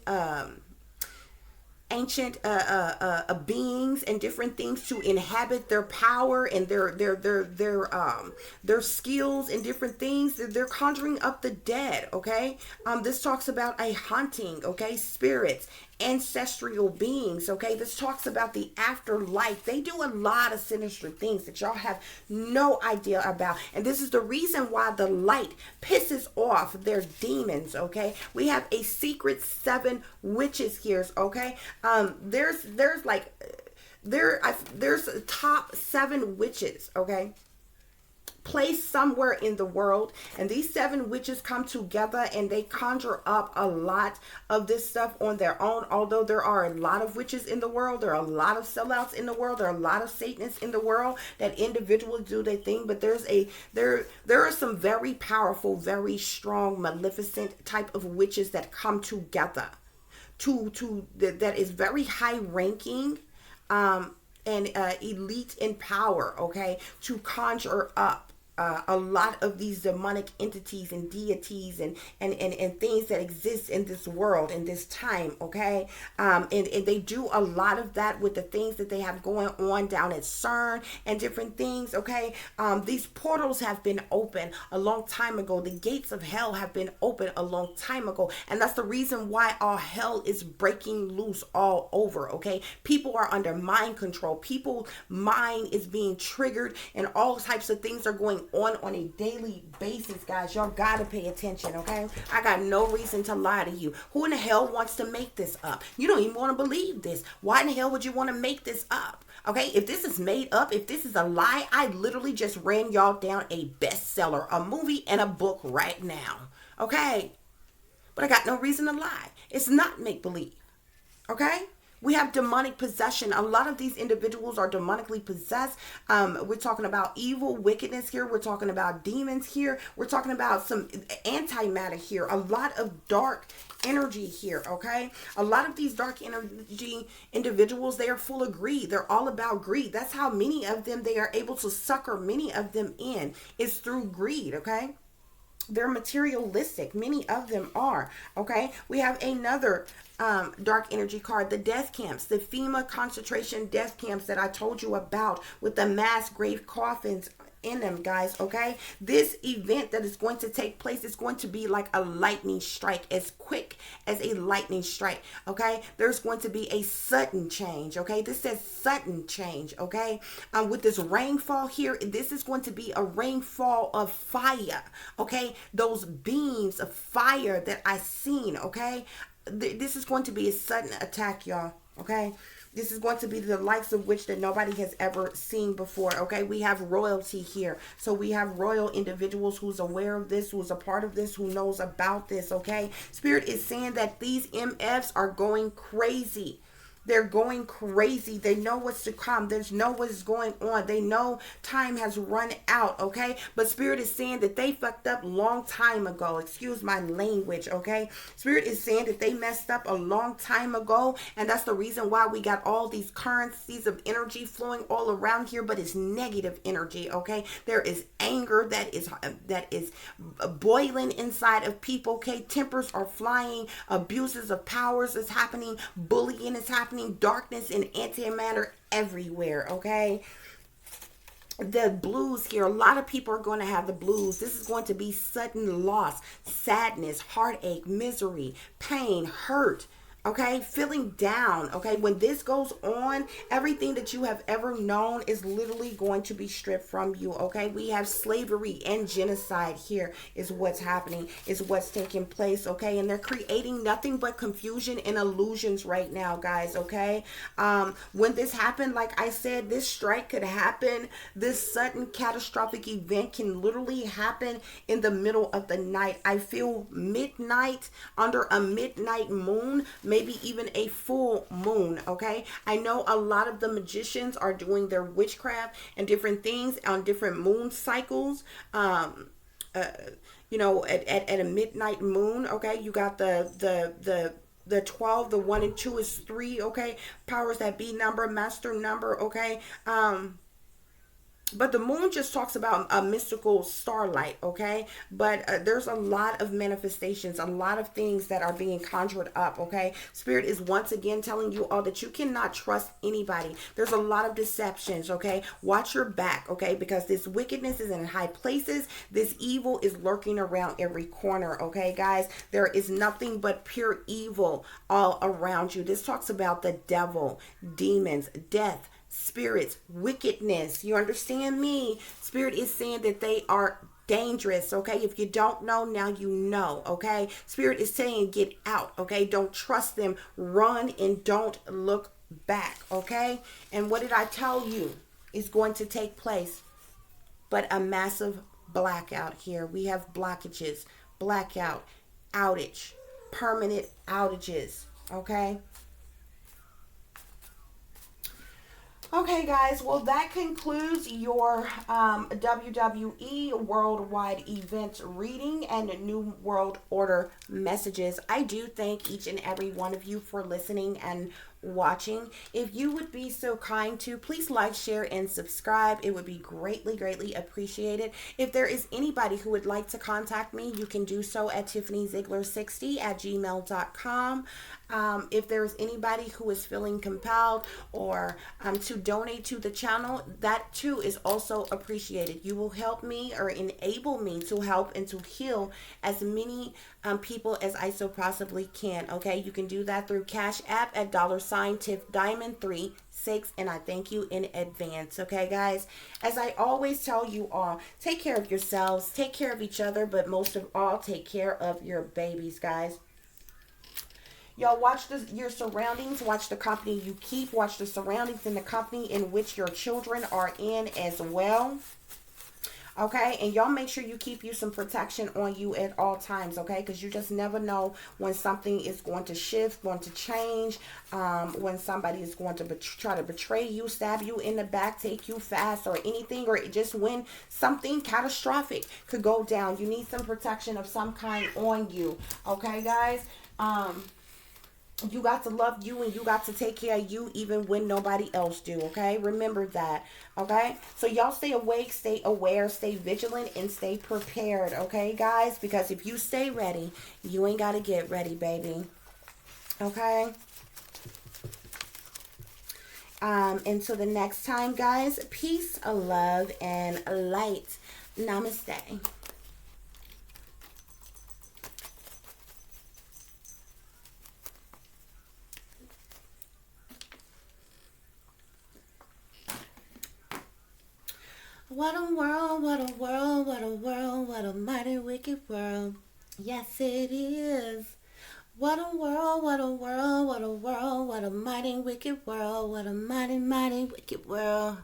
Speaker 2: beings and different things to inhabit their power and their skills and different things. They're conjuring up the dead. Okay, this talks about a haunting. Okay, spirits, ancestral beings. Okay, this talks about the afterlife. They do a lot of sinister things that y'all have no idea about, and this is the reason why the light pisses off their demons. Okay, we have a secret 7 witches here. Okay, there's like there's top 7 witches. Okay, placed somewhere in the world, and these 7 witches come together and they conjure up a lot of this stuff on their own. Although there are a lot of witches in the world, there are a lot of sellouts in the world, there are a lot of Satanists in the world that individually do their thing, but there are some very powerful, very strong, maleficent type of witches that come together that is very high ranking, and elite in power. Okay, to conjure up a lot of these demonic entities and deities and things that exist in this world in this time. Okay, and they do a lot of that with the things that they have going on down at CERN and different things. Okay, these portals have been open a long time ago. The gates of hell have been open a long time ago, and that's the reason why all hell is breaking loose all over. Okay, people are under mind control. People's mind is being triggered, and all types of things are going on a daily basis. Guys, y'all gotta pay attention. Okay, I got no reason to lie to you. Who in the hell wants to make this up? You don't even want to believe this. Why in the hell would you want to make this up? Okay, if this is made up, if this is a lie, I literally just ran y'all down a bestseller, a movie and a book right now. Okay, but I got no reason to lie. It's not make believe. Okay, we have demonic possession. A lot of these individuals are demonically possessed. We're talking about evil, wickedness here. We're talking about demons here. We're talking about some antimatter here. A lot of dark energy here. Okay, a lot of these dark energy individuals, they are full of greed. They're all about greed. That's how many of them, they are able to sucker many of them in, is through greed. Okay, they're materialistic. Many of them are. Okay, we have another dark energy card, the death camps, the FEMA concentration death camps that I told you about, with the mass grave coffins in them, guys. Okay, this event that is going to take place is going to be like a lightning strike, as quick as a lightning strike. Okay, there's going to be a sudden change. Okay, this says sudden change. Okay, with this rainfall here, this is going to be a rainfall of fire. Okay, those beams of fire that I seen. Okay, this is going to be a sudden attack, y'all. Okay, this is going to be the likes of which that nobody has ever seen before. Okay, we have royalty here, so we have royal individuals who's aware of this, who's a part of this, who knows about this. Okay, Spirit is saying that these MFs are going crazy. They're going crazy. They know what's to come. There's know what's going on. They know time has run out. Okay, but Spirit is saying that they fucked up long time ago. Excuse my language. Okay, Spirit is saying that they messed up a long time ago, and that's the reason why we got all these currencies of energy flowing all around here, but it's negative energy. Okay, there is anger that is boiling inside of people. Okay, tempers are flying, abuses of powers is happening, bullying is happening, darkness and antimatter everywhere. Okay, the blues here, a lot of people are going to have the blues. This is going to be sudden loss, sadness, heartache, misery, pain, hurt. Okay, feeling down. Okay, when this goes on, everything that you have ever known is literally going to be stripped from you. Okay, we have slavery and genocide here is what's happening, is what's taking place. Okay, and they're creating nothing but confusion and illusions right now, guys. Okay, when this happened, like I said, this strike could happen. This sudden catastrophic event can literally happen in the middle of the night. I feel midnight, under a midnight moon. maybe even a full moon. Okay, I know a lot of the magicians are doing their witchcraft and different things on different moon cycles. Uh, at a midnight moon. Okay, you got the 12, the 1 and 2 is 3. Okay, powers that be number, master number. Okay, but the moon just talks about a mystical starlight. Okay, but there's a lot of manifestations, a lot of things that are being conjured up. Okay, spirit is once again telling you all that you cannot trust anybody. There's a lot of deceptions. Okay, watch your back. Okay, because this wickedness is in high places. This evil is lurking around every corner. Okay, guys, there is nothing but pure evil all around you. This talks about the devil, demons, death, spirits, wickedness. You understand me? Spirit is saying that they are dangerous. Okay, if you don't know, now you know. Okay, spirit is saying get out. Okay, don't trust them, run, and don't look back. Okay, and what did I tell you is going to take place? But a massive blackout here. We have blockages, blackout, outage, permanent outages. Okay. Okay, guys, well, that concludes your WWE Worldwide Events reading and New World Order messages. I do thank each and every one of you for listening and watching. If you would be so kind to please like, share, and subscribe, it would be greatly, greatly appreciated. If there is anybody who would like to contact me, you can do so at tiffanyziegler60@gmail.com. If there's anybody who is feeling compelled or to donate to the channel, that too is also appreciated. You will help me or enable me to help and to heal as many people as I so possibly can. Okay, you can do that through Cash App at $TiffDiamond36, and I thank you in advance. Okay, guys, as I always tell you all, take care of yourselves, take care of each other, but most of all, take care of your babies, guys. Y'all watch your surroundings, watch the company you keep, watch the surroundings and the company in which your children are in as well. Okay, and y'all make sure you keep you some protection on you at all times, okay? Because you just never know when something is going to shift, going to change, when somebody is going to try to betray you, stab you in the back, take you fast, or anything, or just when something catastrophic could go down. You need some protection of some kind on you, okay, guys? You got to love you and you got to take care of you even when nobody else do, okay? Remember that, okay? So y'all stay awake, stay aware, stay vigilant, and stay prepared, okay, guys? Because if you stay ready, you ain't got to get ready, baby, okay? Until the next time, guys, peace, love, and light. Namaste. What a world, what a world, what a world, what a mighty wicked world. Yes, it is. What a world, what a world, what a world, what a mighty wicked world, what a mighty, mighty wicked world.